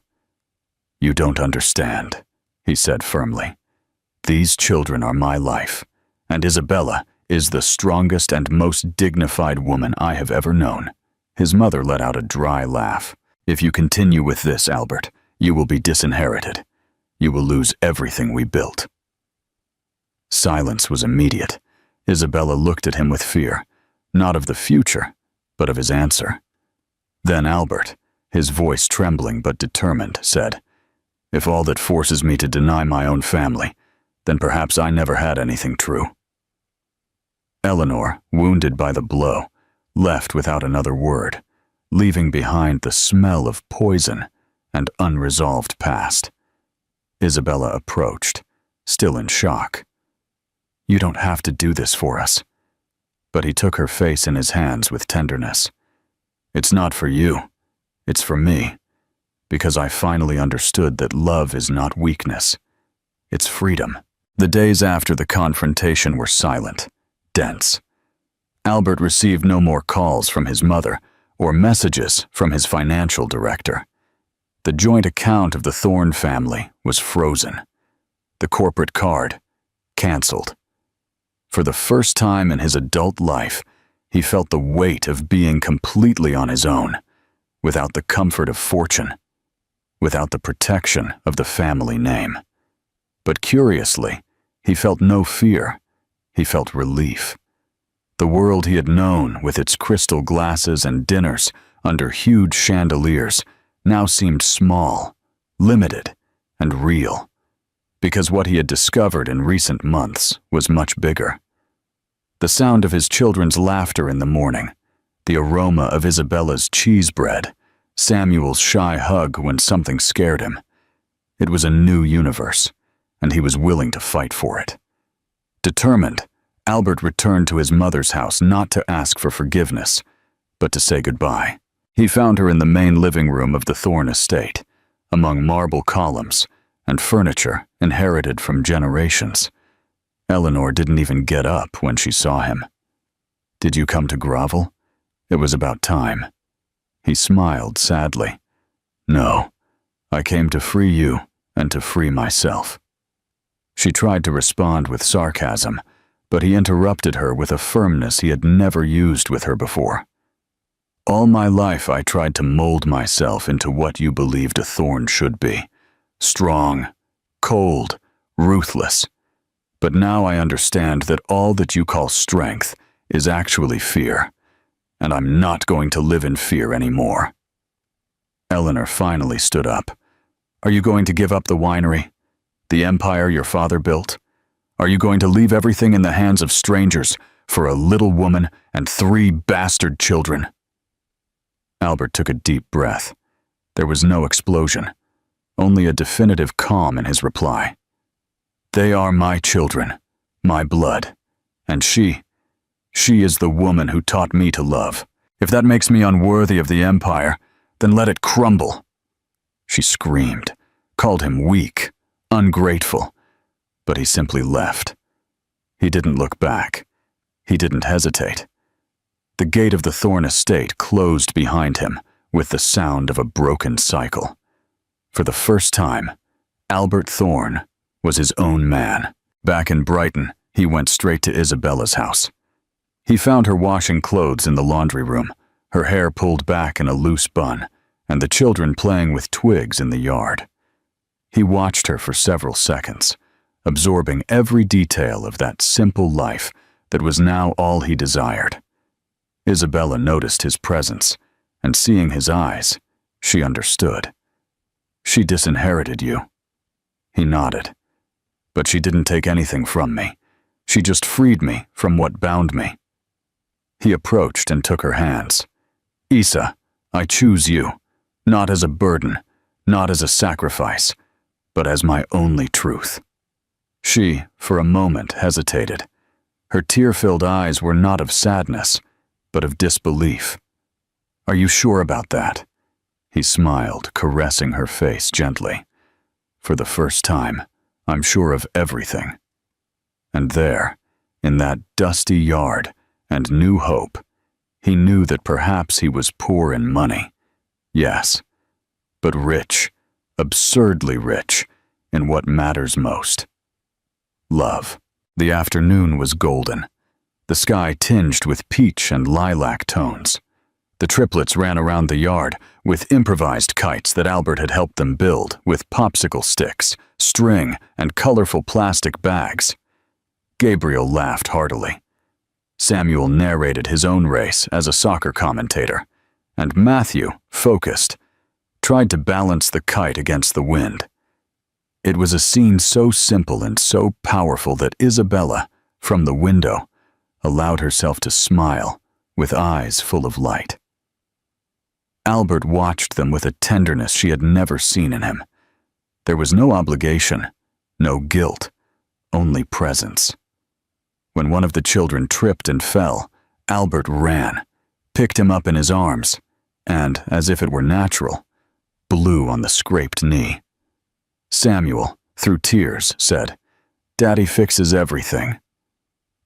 "You don't understand," he said firmly. "These children are my life, and Isabella is the strongest and most dignified woman I have ever known." His mother let out a dry laugh. "If you continue with this, Albert, you will be disinherited. You will lose everything we built." Silence was immediate. Isabella looked at him with fear, not of the future, but of his answer. Then Albert, his voice trembling but determined, said, "If all that forces me to deny my own family, then perhaps I never had anything true." Eleanor, wounded by the blow, left without another word, leaving behind the smell of poison and unresolved past. Isabella approached, still in shock. "You don't have to do this for us." But he took her face in his hands with tenderness. "It's not for you. It's for me. Because I finally understood that love is not weakness. It's freedom." The days after the confrontation were silent, dense. Albert received no more calls from his mother or messages from his financial director. The joint account of the Thorne family was frozen. The corporate card, canceled. For the first time in his adult life, he felt the weight of being completely on his own, without the comfort of fortune, without the protection of the family name. But curiously, he felt no fear. He felt relief. The world he had known, with its crystal glasses and dinners under huge chandeliers, now seemed small, limited, and real, because what he had discovered in recent months was much bigger. The sound of his children's laughter in the morning, the aroma of Isabella's cheese bread, Samuel's shy hug when something scared him. It was a new universe, and he was willing to fight for it. Determined, Albert returned to his mother's house not to ask for forgiveness, but to say goodbye. He found her in the main living room of the Thorne estate, among marble columns and furniture inherited from generations. Eleanor didn't even get up when she saw him. "Did you come to grovel? It was about time." He smiled sadly. "No, I came to free you and to free myself." She tried to respond with sarcasm, but he interrupted her with a firmness he had never used with her before. "All my life I tried to mold myself into what you believed a Thorne should be. Strong, cold, ruthless. But now I understand that all that you call strength is actually fear, and I'm not going to live in fear anymore." Eleanor finally stood up. "Are you going to give up the winery? The empire your father built? Are you going to leave everything in the hands of strangers for a little woman and 3 bastard children?" Albert took a deep breath. There was no explosion, only a definitive calm in his reply. "They are my children, my blood, and she is the woman who taught me to love. If that makes me unworthy of the empire, then let it crumble." She screamed, called him weak, ungrateful, but he simply left. He didn't look back. He didn't hesitate. The gate of the Thorne estate closed behind him with the sound of a broken cycle. For the first time, Albert Thorne was his own man. Back in Brighton, he went straight to Isabella's house. He found her washing clothes in the laundry room, her hair pulled back in a loose bun, and the children playing with twigs in the yard. He watched her for several seconds, absorbing every detail of that simple life that was now all he desired. Isabella noticed his presence, and seeing his eyes, she understood. "She disinherited you." He nodded. "But she didn't take anything from me. She just freed me from what bound me." He approached and took her hands. "Isa, I choose you, not as a burden, not as a sacrifice, but as my only truth." She, for a moment, hesitated. Her tear-filled eyes were not of sadness, but of disbelief. "Are you sure about that?" He smiled, caressing her face gently. "For the first time, I'm sure of everything." And there, in that dusty yard and new hope, he knew that perhaps he was poor in money. Yes, but rich, absurdly rich, in what matters most. Love. The afternoon was golden, the sky tinged with peach and lilac tones. The triplets ran around the yard with improvised kites that Albert had helped them build with popsicle sticks, string, and colorful plastic bags. Gabriel laughed heartily. Samuel narrated his own race as a soccer commentator, and Matthew, focused, tried to balance the kite against the wind. It was a scene so simple and so powerful that Isabella, from the window, allowed herself to smile with eyes full of light. Albert watched them with a tenderness she had never seen in him. There was no obligation, no guilt, only presence. When one of the children tripped and fell, Albert ran, picked him up in his arms, and, as if it were natural, blew on the scraped knee. Samuel, through tears, said, "Daddy fixes everything."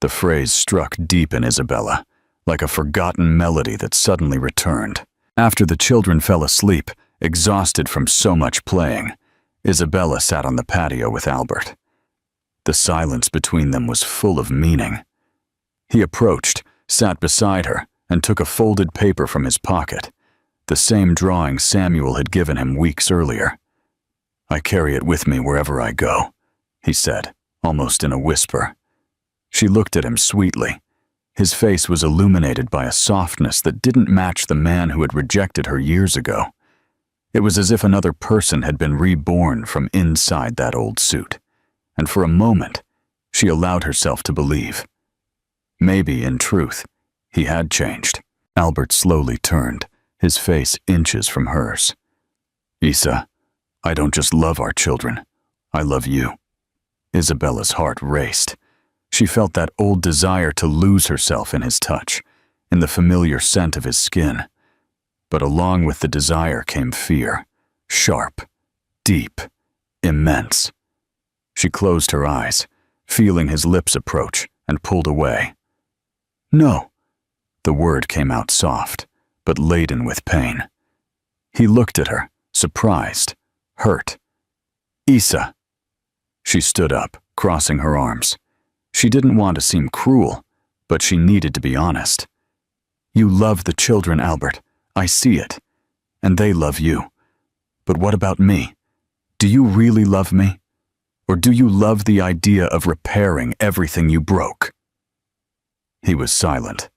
The phrase struck deep in Isabella, like a forgotten melody that suddenly returned. After the children fell asleep, exhausted from so much playing, Isabella sat on the patio with Albert. The silence between them was full of meaning. He approached, sat beside her, and took a folded paper from his pocket, the same drawing Samuel had given him weeks earlier. "I carry it with me wherever I go," he said, almost in a whisper. She looked at him sweetly. His face was illuminated by a softness that didn't match the man who had rejected her years ago. It was as if another person had been reborn from inside that old suit, and for a moment, she allowed herself to believe. Maybe, in truth, he had changed. Albert slowly turned, his face inches from hers. "Isa, I don't just love our children, I love you." Isabella's heart raced. She felt that old desire to lose herself in his touch, in the familiar scent of his skin. But along with the desire came fear, sharp, deep, immense. She closed her eyes, feeling his lips approach, and pulled away. "No." The word came out soft, but laden with pain. He looked at her, surprised, hurt. "Isa." She stood up, crossing her arms. She didn't want to seem cruel, but she needed to be honest. "You love the children, Albert. I see it. And they love you. But what about me? Do you really love me? Or do you love the idea of repairing everything you broke?" He was silent.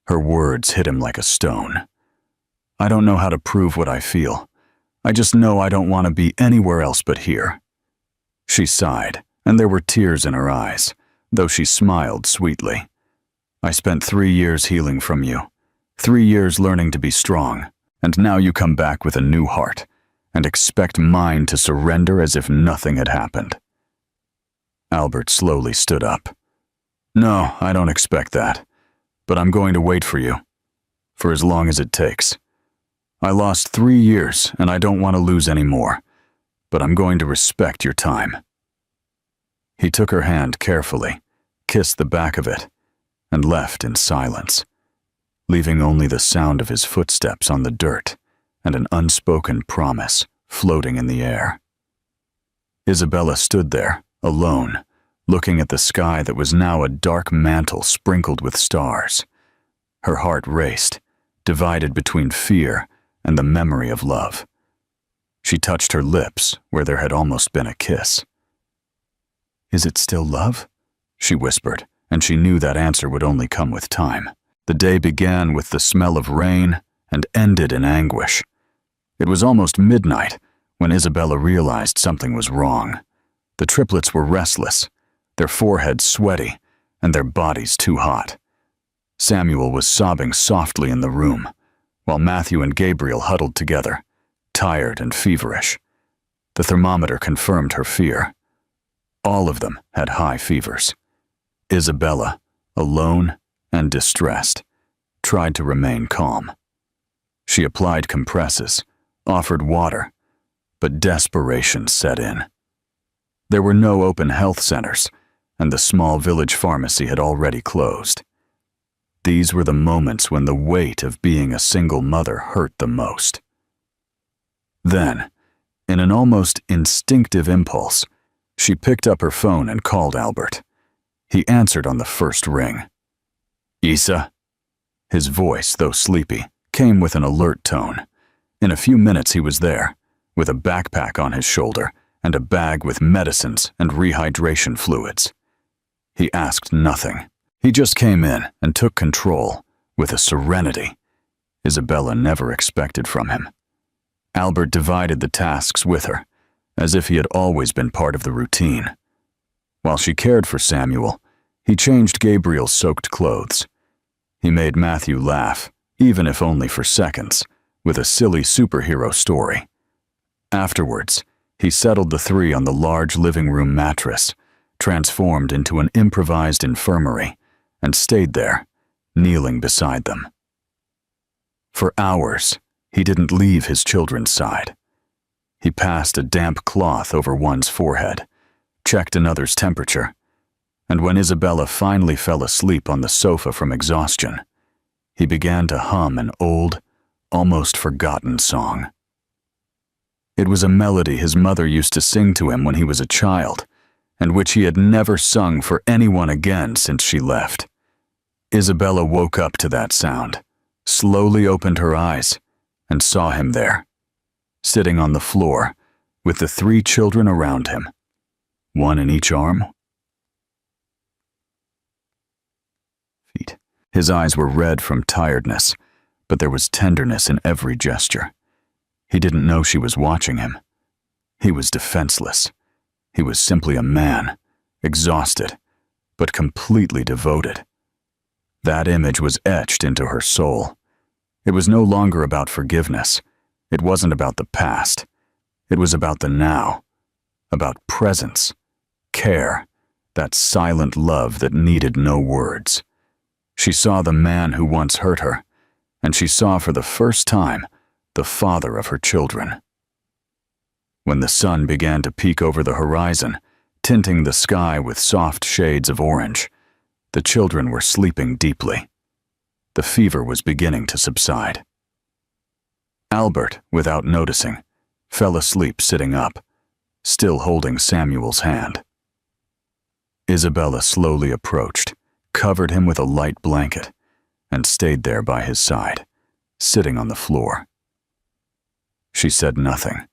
Her words hit him like a stone. "I don't know how to prove what I feel. I just know I don't want to be anywhere else but here." She sighed, and there were tears in her eyes, though she smiled sweetly. "I spent 3 years healing from you, 3 years learning to be strong, and now you come back with a new heart, and expect mine to surrender as if nothing had happened. Albert slowly stood up. No, I don't expect that, but I'm going to wait for you, for as long as it takes. I lost 3 years, and I don't want to lose any more, but I'm going to respect your time. He took her hand carefully, kissed the back of it, and left in silence, leaving only the sound of his footsteps on the dirt and an unspoken promise floating in the air. Isabella stood there, alone, looking at the sky that was now a dark mantle sprinkled with stars. Her heart raced, divided between fear and the memory of love. She touched her lips where there had almost been a kiss. "Is it still love?" she whispered, and she knew that answer would only come with time. The day began with the smell of rain and ended in anguish. It was almost midnight when Isabella realized something was wrong. The triplets were restless, their foreheads sweaty, and their bodies too hot. Samuel was sobbing softly in the room, while Matthew and Gabriel huddled together, tired and feverish. The thermometer confirmed her fear. All of them had high fevers. Isabella, alone and distressed, tried to remain calm. She applied compresses, offered water, but desperation set in. There were no open health centers, and the small village pharmacy had already closed. These were the moments when the weight of being a single mother hurt the most. Then, in an almost instinctive impulse, she picked up her phone and called Albert. He answered on the first ring. "Isa?" His voice, though sleepy, came with an alert tone. In a few minutes he was there, with a backpack on his shoulder and a bag with medicines and rehydration fluids. He asked nothing. He just came in and took control with a serenity Isabella never expected from him. Albert divided the tasks with her, as if he had always been part of the routine. While she cared for Samuel, he changed Gabriel's soaked clothes. He made Matthew laugh, even if only for seconds, with a silly superhero story. Afterwards, he settled the three on the large living room mattress, transformed into an improvised infirmary, and stayed there, kneeling beside them. For hours, he didn't leave his children's side. He passed a damp cloth over one's forehead, checked another's temperature, and when Isabella finally fell asleep on the sofa from exhaustion, he began to hum an old, almost forgotten song. It was a melody his mother used to sing to him when he was a child, and which he had never sung for anyone again since she left. Isabella woke up to that sound, slowly opened her eyes, and saw him there, sitting on the floor, with the 3 children around him, one in each arm. His eyes were red from tiredness, but there was tenderness in every gesture. He didn't know she was watching him. He was defenseless. He was simply a man, exhausted, but completely devoted. That image was etched into her soul. It was no longer about forgiveness. It wasn't about the past. It was about the now, about presence, care, that silent love that needed no words. She saw the man who once hurt her, and she saw for the first time the father of her children. When the sun began to peek over the horizon, tinting the sky with soft shades of orange, the children were sleeping deeply. The fever was beginning to subside. Albert, without noticing, fell asleep sitting up, still holding Samuel's hand. Isabella slowly approached, covered him with a light blanket, and stayed there by his side, sitting on the floor. She said nothing.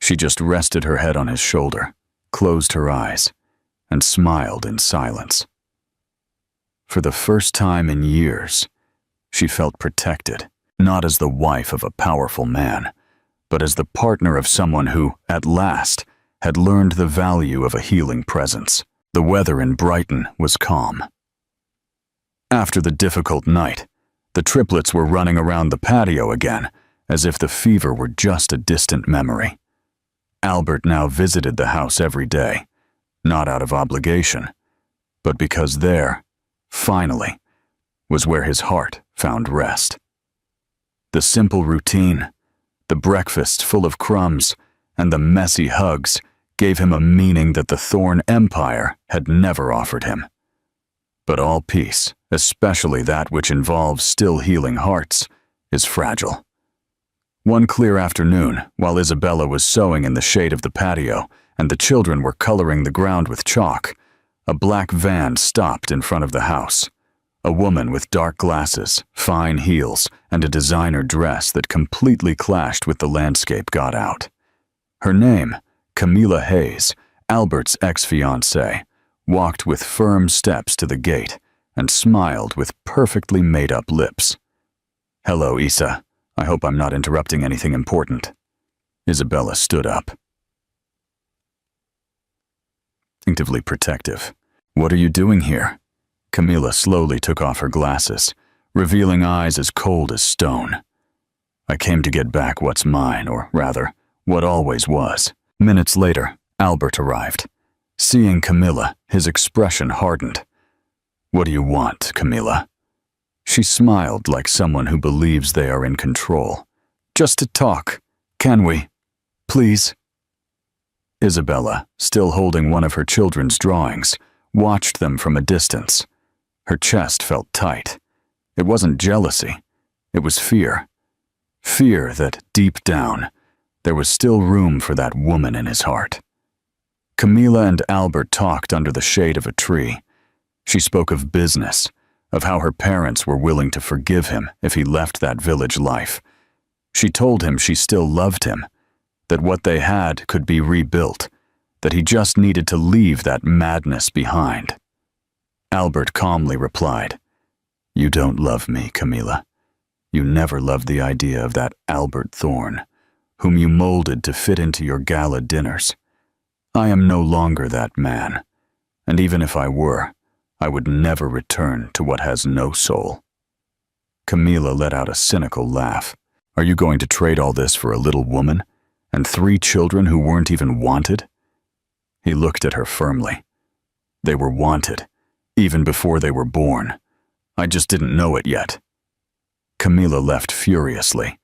She just rested her head on his shoulder, closed her eyes, and smiled in silence. For the first time in years, she felt protected, not as the wife of a powerful man, but as the partner of someone who, at last, had learned the value of a healing presence. The weather in Brighton was calm. After the difficult night, the triplets were running around the patio again, as if the fever were just a distant memory. Albert now visited the house every day, not out of obligation, but because there, finally, was where his heart found rest. The simple routine, the breakfast full of crumbs, and the messy hugs gave him a meaning that the Thorn Empire had never offered him. But all peace, especially that which involves still healing hearts, is fragile. One clear afternoon, while Isabella was sewing in the shade of the patio and the children were coloring the ground with chalk, a black van stopped in front of the house. A woman with dark glasses, fine heels, and a designer dress that completely clashed with the landscape got out. Her name, Camilla Hayes, Albert's ex-fiancée, walked with firm steps to the gate and smiled with perfectly made-up lips. "Hello, Isa. I hope I'm not interrupting anything important." Isabella stood up. Instinctively protective. "What are you doing here?" Camilla slowly took off her glasses, revealing eyes as cold as stone. "I came to get back what's mine, or rather, what always was." Minutes later, Albert arrived. Seeing Camilla, his expression hardened. "What do you want, Camilla?" She smiled like someone who believes they are in control. "Just to talk. Can we? Please?" Isabella, still holding one of her children's drawings, watched them from a distance. Her chest felt tight. It wasn't jealousy. It was fear. Fear that, deep down, there was still room for that woman in his heart. Camilla and Albert talked under the shade of a tree. She spoke of business, of how her parents were willing to forgive him if he left that village life. She told him she still loved him, that what they had could be rebuilt, that he just needed to leave that madness behind. Albert calmly replied, "You don't love me, Camilla. You never loved the idea of that Albert Thorn, whom you molded to fit into your gala dinners. I am no longer that man, and even if I were, I would never return to what has no soul." Camilla let out a cynical laugh. "Are you going to trade all this for a little woman, and 3 children who weren't even wanted?" He looked at her firmly. "They were wanted, even before they were born. I just didn't know it yet." Camilla left furiously,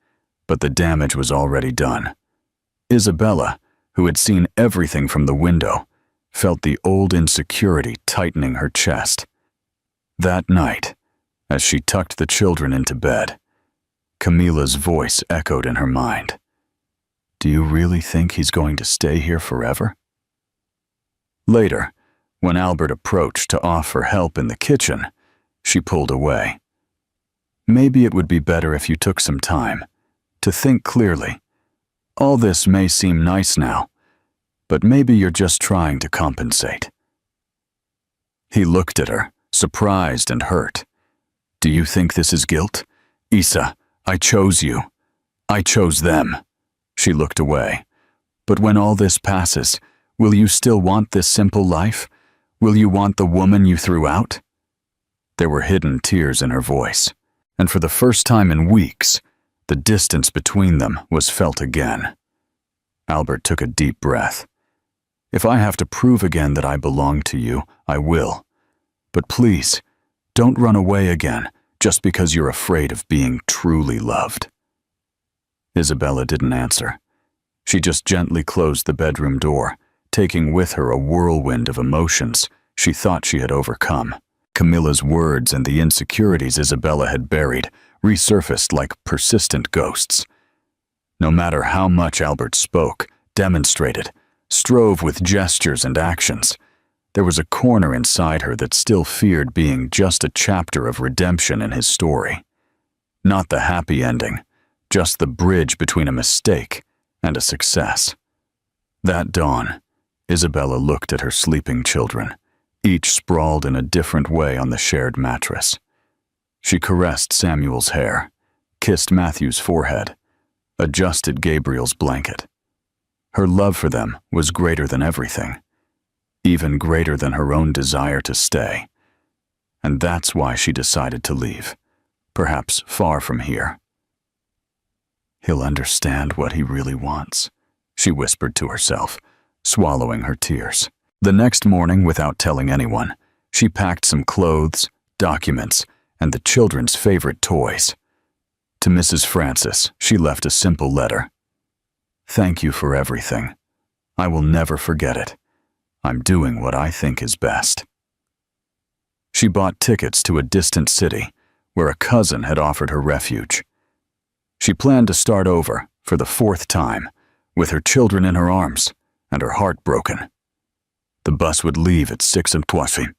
but the damage was already done. Isabella, who had seen everything from the window, felt the old insecurity tightening her chest. That night, as she tucked the children into bed, Camilla's voice echoed in her mind. "Do you really think he's going to stay here forever?" Later, when Albert approached to offer help in the kitchen, she pulled away. "Maybe it would be better if you took some time to think clearly. All this may seem nice now, but maybe you're just trying to compensate." He looked at her, surprised and hurt. "Do you think this is guilt? Isa, I chose you. I chose them." She looked away. "But when all this passes, will you still want this simple life? Will you want the woman you threw out?" There were hidden tears in her voice, and for the first time in weeks, the distance between them was felt again. Albert took a deep breath. "If I have to prove again that I belong to you, I will. But please, don't run away again just because you're afraid of being truly loved." Isabella didn't answer. She just gently closed the bedroom door, taking with her a whirlwind of emotions she thought she had overcome. Camilla's words and the insecurities Isabella had buried resurfaced like persistent ghosts. No matter how much Albert spoke, demonstrated, strove with gestures and actions, there was a corner inside her that still feared being just a chapter of redemption in his story. Not the happy ending, just the bridge between a mistake and a success. That dawn, Isabella looked at her sleeping children, each sprawled in a different way on the shared mattress. She caressed Samuel's hair, kissed Matthew's forehead, adjusted Gabriel's blanket. Her love for them was greater than everything, even greater than her own desire to stay. And that's why she decided to leave, perhaps far from here. He'll understand what he really wants, she whispered to herself, swallowing her tears. The next morning, without telling anyone, she packed some clothes, documents, and the children's favorite toys. To Mrs. Francis, she left a simple letter. "Thank you for everything. I will never forget it. I'm doing what I think is best." She bought tickets to a distant city where a cousin had offered her refuge. She planned to start over, for the 4th time, with her children in her arms and her heart broken. The bus would leave at 6:20.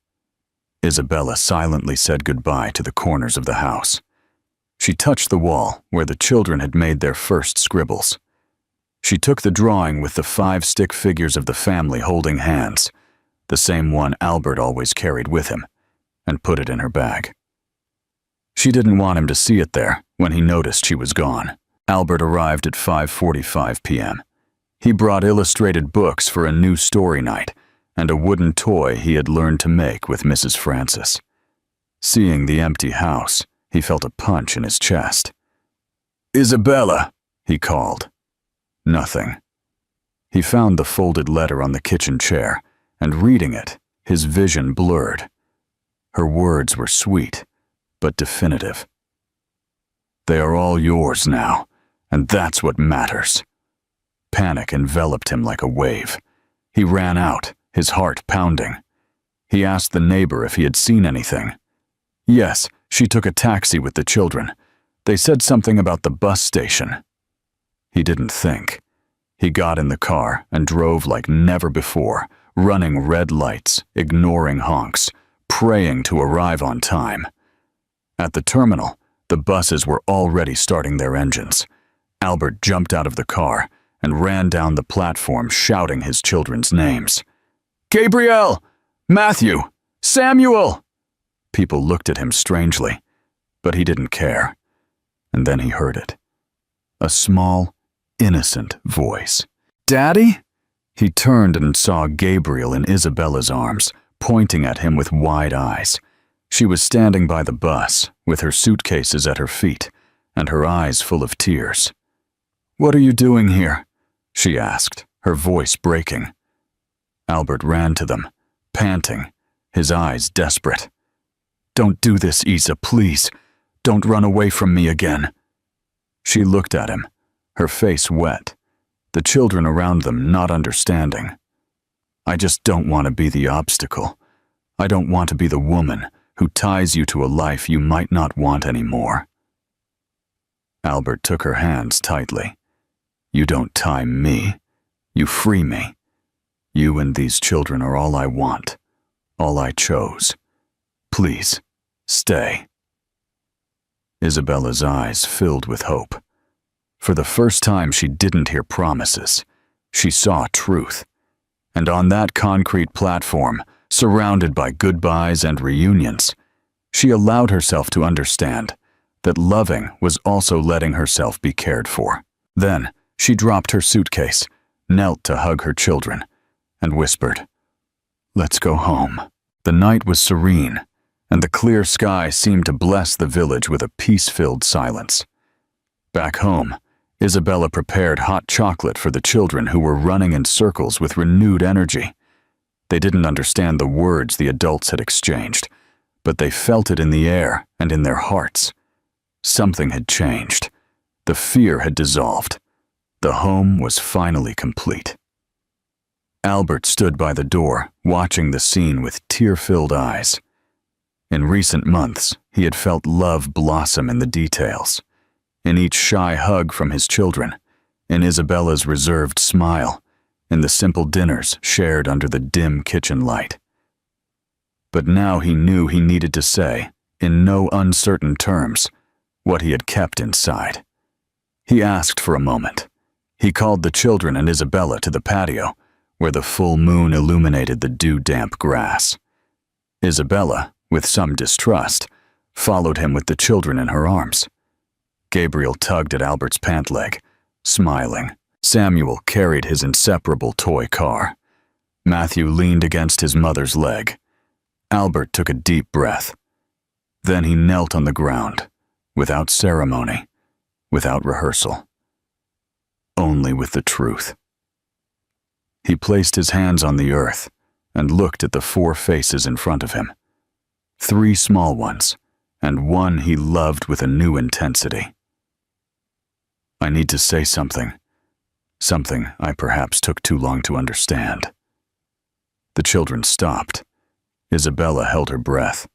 Isabella silently said goodbye to the corners of the house. She touched the wall where the children had made their first scribbles. She took the drawing with the 5 stick figures of the family holding hands, the same one Albert always carried with him, and put it in her bag. She didn't want him to see it there when he noticed she was gone. Albert arrived at 5:45 p.m. He brought illustrated books for a new story night and a wooden toy he had learned to make with Mrs. Francis. Seeing the empty house, he felt a punch in his chest. "Isabella," he called. Nothing. He found the folded letter on the kitchen chair, and reading it, his vision blurred. Her words were sweet, but definitive. "They are all yours now, and that's what matters." Panic enveloped him like a wave. He ran out, his heart pounding. He asked the neighbor if he had seen anything. Yes, she took a taxi with the children. They said something about the bus station. He didn't think. He got in the car and drove like never before, running red lights, ignoring honks, praying to arrive on time. At the terminal, the buses were already starting their engines. Albert jumped out of the car and ran down the platform shouting his children's names. "Gabriel! Matthew! Samuel!" People looked at him strangely, but he didn't care. And then he heard it. A small, innocent voice. "Daddy?" He turned and saw Gabriel in Isabella's arms, pointing at him with wide eyes. She was standing by the bus, with her suitcases at her feet, and her eyes full of tears. "What are you doing here?" she asked, her voice breaking. Albert ran to them, panting, his eyes desperate. "Don't do this, Isa, please. Don't run away from me again." She looked at him, her face wet, the children around them not understanding. "I just don't want to be the obstacle. I don't want to be the woman who ties you to a life you might not want anymore." Albert took her hands tightly. "You don't tie me. You free me. You and these children are all I want, all I chose. Please, stay." Isabella's eyes filled with hope. For the first time, she didn't hear promises. She saw truth. And on that concrete platform, surrounded by goodbyes and reunions, she allowed herself to understand that loving was also letting herself be cared for. Then, she dropped her suitcase, knelt to hug her children, and whispered, "Let's go home." The night was serene, and the clear sky seemed to bless the village with a peace-filled silence. Back home, Isabella prepared hot chocolate for the children who were running in circles with renewed energy. They didn't understand the words the adults had exchanged, but they felt it in the air and in their hearts. Something had changed. The fear had dissolved. The home was finally complete. Albert stood by the door, watching the scene with tear-filled eyes. In recent months, he had felt love blossom in the details. In each shy hug from his children, in Isabella's reserved smile, in the simple dinners shared under the dim kitchen light. But now he knew he needed to say, in no uncertain terms, what he had kept inside. He asked for a moment. He called the children and Isabella to the patio, where the full moon illuminated the dew-damp grass. Isabella, with some distrust, followed him with the children in her arms. Gabriel tugged at Albert's pant leg, smiling. Samuel carried his inseparable toy car. Matthew leaned against his mother's leg. Albert took a deep breath. Then he knelt on the ground, without ceremony, without rehearsal. only with the truth. He placed his hands on the earth and looked at the 4 faces in front of him. 3 small ones, and one he loved with a new intensity. I need to say something I perhaps took too long to understand. The children stopped. Isabella held her breath.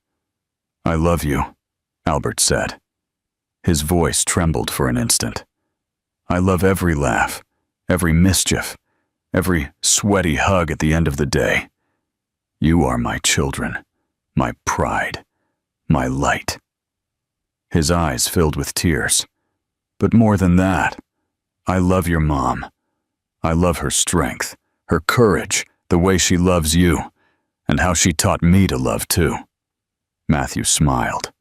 I love you, Albert said. His voice trembled for an instant. I love every laugh, every mischief, every sweaty hug at the end of the day. You are my children, my pride, my light. His eyes filled with tears. But more than that, I love your mom. I love her strength, her courage, the way she loves you, and how she taught me to love too. Matthew smiled.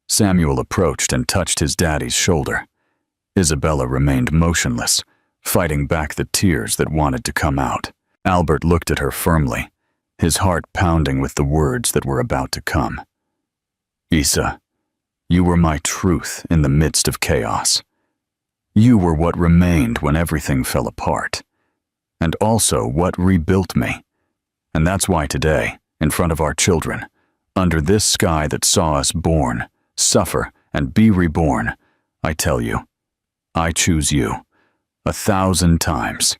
Samuel approached and touched his daddy's shoulder. Isabella remained motionless, fighting back the tears that wanted to come out. Albert looked at her firmly, his heart pounding with the words that were about to come. Isa, you were my truth in the midst of chaos. You were what remained when everything fell apart, and also what rebuilt me. And that's why today, in front of our children, under this sky that saw us born, suffer, and be reborn, I tell you, I choose you, 1,000 times,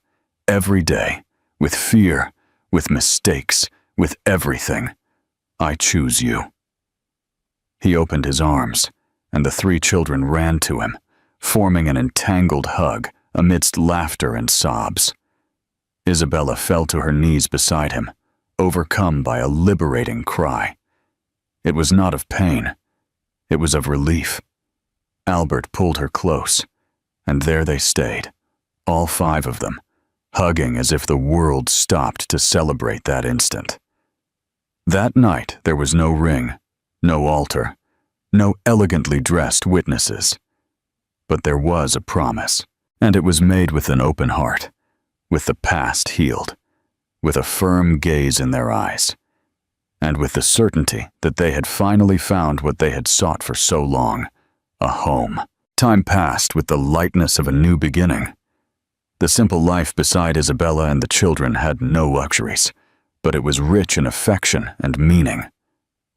every day, with fear, with mistakes, with everything. I choose you. He opened his arms, and the 3 children ran to him, forming an entangled hug amidst laughter and sobs. Isabella fell to her knees beside him, overcome by a liberating cry. It was not of pain. It was of relief. Albert pulled her close, and there they stayed, all 5 of them, hugging as if the world stopped to celebrate that instant. That night there was no ring, no altar, no elegantly dressed witnesses. But there was a promise, and it was made with an open heart, with the past healed, with a firm gaze in their eyes, and with the certainty that they had finally found what they had sought for so long, a home. Time passed with the lightness of a new beginning. The simple life beside Isabella and the children had no luxuries, but it was rich in affection and meaning.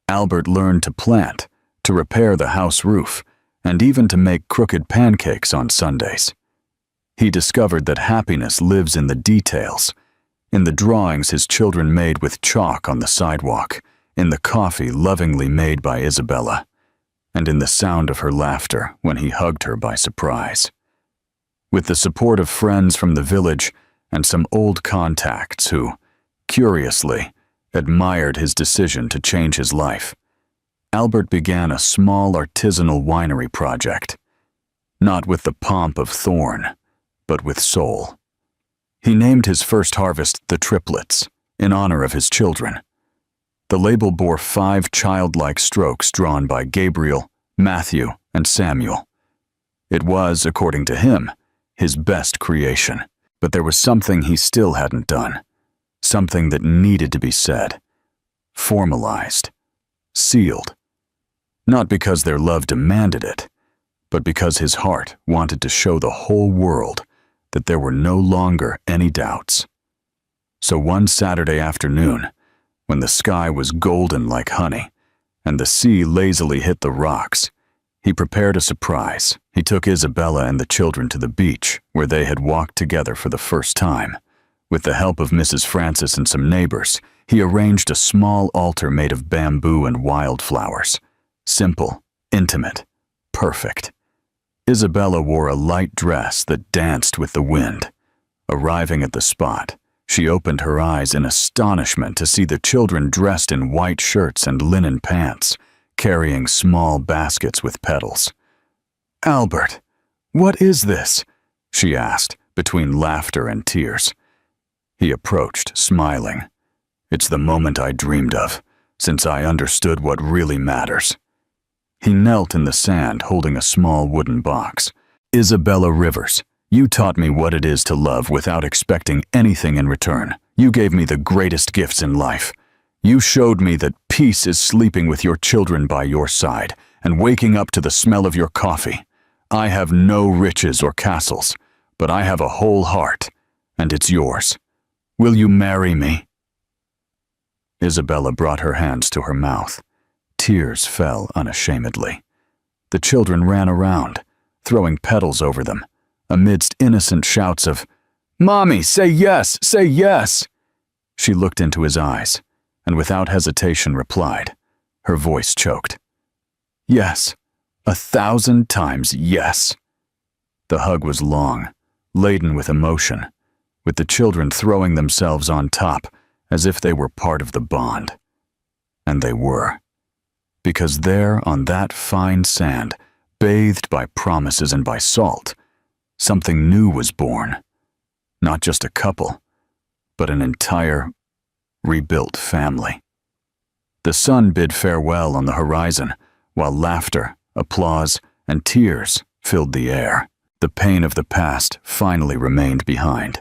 Albert learned to plant, to repair the house roof, and even to make crooked pancakes on Sundays. He discovered that happiness lives in the details, in the drawings his children made with chalk on the sidewalk, in the coffee lovingly made by Isabella, and in the sound of her laughter when he hugged her by surprise. With the support of friends from the village and some old contacts who, curiously, admired his decision to change his life, Albert began a small artisanal winery project, not with the pomp of thorn, but with soul. He named his first harvest the Triplets, in honor of his children. The label bore 5 childlike strokes drawn by Gabriel, Matthew, and Samuel. It was, according to him, his best creation, but there was something he still hadn't done, something that needed to be said, formalized, sealed. Not because their love demanded it, but because his heart wanted to show the whole world that there were no longer any doubts. So one Saturday afternoon, when the sky was golden like honey, and the sea lazily hit the rocks, he prepared a surprise. He took Isabella and the children to the beach, where they had walked together for the first time. With the help of Mrs. Francis and some neighbors, he arranged a small altar made of bamboo and wildflowers. Simple, intimate, perfect. Isabella wore a light dress that danced with the wind. Arriving at the spot, she opened her eyes in astonishment to see the children dressed in white shirts and linen pants, carrying small baskets with petals. "Albert, what is this?" she asked, between laughter and tears. He approached, smiling. "It's the moment I dreamed of, since I understood what really matters." He knelt in the sand, holding a small wooden box. "Isabella Rivers, you taught me what it is to love without expecting anything in return. You gave me the greatest gifts in life. You showed me that peace is sleeping with your children by your side and waking up to the smell of your coffee. I have no riches or castles, but I have a whole heart, and it's yours. Will you marry me?" Isabella brought her hands to her mouth. Tears fell unashamedly. The children ran around, throwing petals over them, amidst innocent shouts of, "Mommy, say yes, say yes!" She looked into his eyes, and without hesitation replied, her voice choked. "Yes, 1,000 times yes." The hug was long, laden with emotion, with the children throwing themselves on top as if they were part of the bond. And they were. Because there on that fine sand, bathed by promises and by salt, something new was born. Not just a couple, but an entire, rebuilt family. The sun bid farewell on the horizon, while laughter, applause, and tears filled the air. The pain of the past finally remained behind.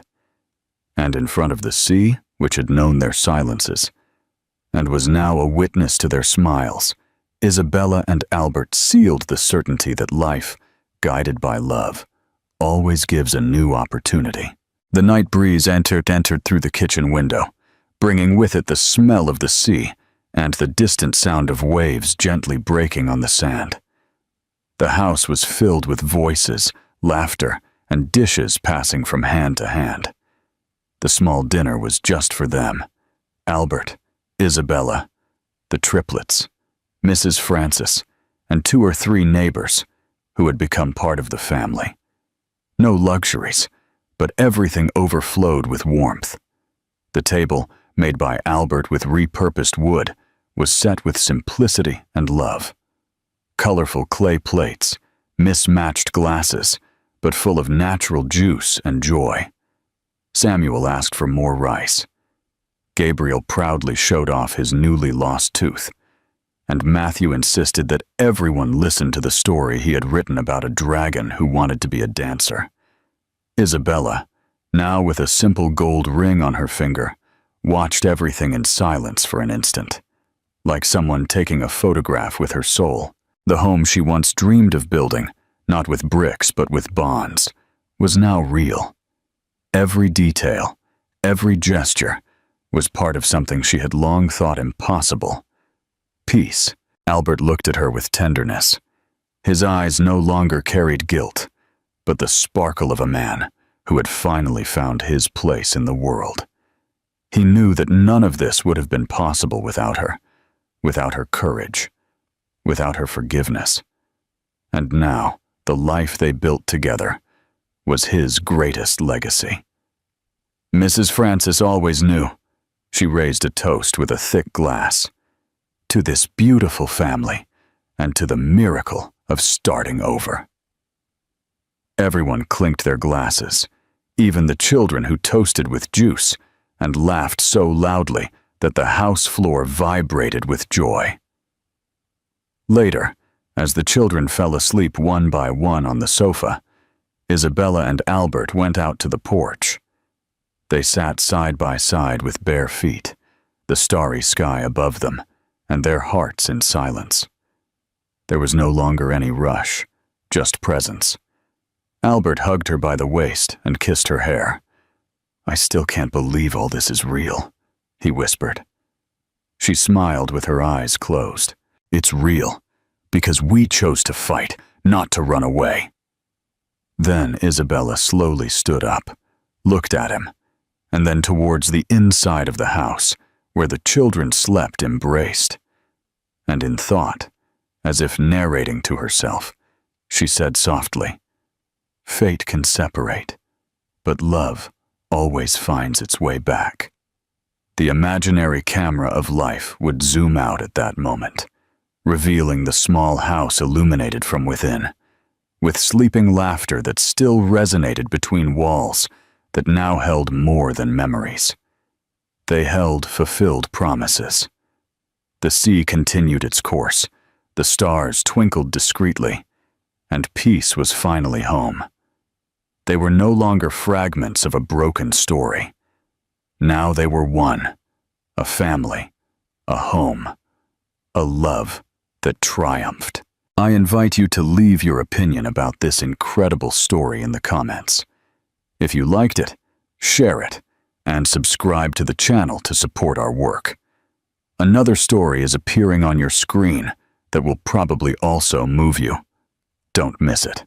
And in front of the sea, which had known their silences, and was now a witness to their smiles, Isabella and Albert sealed the certainty that life, guided by love, always gives a new opportunity. The night breeze entered through the kitchen window, bringing with it the smell of the sea and the distant sound of waves gently breaking on the sand. The house was filled with voices, laughter, and dishes passing from hand to hand. The small dinner was just for them: Albert, Isabella, the triplets, Mrs. Francis, and 2 or 3 neighbors who had become part of the family. No luxuries, but everything overflowed with warmth. The table, made by Albert with repurposed wood, was set with simplicity and love. Colorful clay plates, mismatched glasses, but full of natural juice and joy. Samuel asked for more rice. Gabriel proudly showed off his newly lost tooth, and Matthew insisted that everyone listen to the story he had written about a dragon who wanted to be a dancer. Isabella, now with a simple gold ring on her finger, watched everything in silence for an instant, like someone taking a photograph with her soul. The home she once dreamed of building, not with bricks but with bonds, was now real. Every detail, every gesture, was part of something she had long thought impossible. Peace. Albert looked at her with tenderness. His eyes no longer carried guilt, but the sparkle of a man who had finally found his place in the world. He knew that none of this would have been possible without her courage, without her forgiveness. And now, the life they built together was his greatest legacy. Mrs. Francis always knew. She raised a toast with a thick glass. To this beautiful family, and to the miracle of starting over. Everyone clinked their glasses, even the children who toasted with juice, and laughed so loudly that the house floor vibrated with joy. Later, as the children fell asleep one by one on the sofa, Isabella and Albert went out to the porch. They sat side by side with bare feet, the starry sky above them, and their hearts in silence. There was no longer any rush, just presence. Albert hugged her by the waist and kissed her hair. "I still can't believe all this is real," he whispered. She smiled with her eyes closed. "It's real, because we chose to fight, not to run away." Then Isabella slowly stood up, looked at him, and then towards the inside of the house, where the children slept embraced. And in thought, as if narrating to herself, she said softly, "Fate can separate, but love always finds its way back." The imaginary camera of life would zoom out at that moment, revealing the small house illuminated from within, with sleeping laughter that still resonated between walls that now held more than memories. They held fulfilled promises. The sea continued its course, the stars twinkled discreetly, and peace was finally home. They were no longer fragments of a broken story. Now they were one, a family, a home, a love that triumphed. I invite you to leave your opinion about this incredible story in the comments. If you liked it, share it, and subscribe to the channel to support our work. Another story is appearing on your screen that will probably also move you. Don't miss it.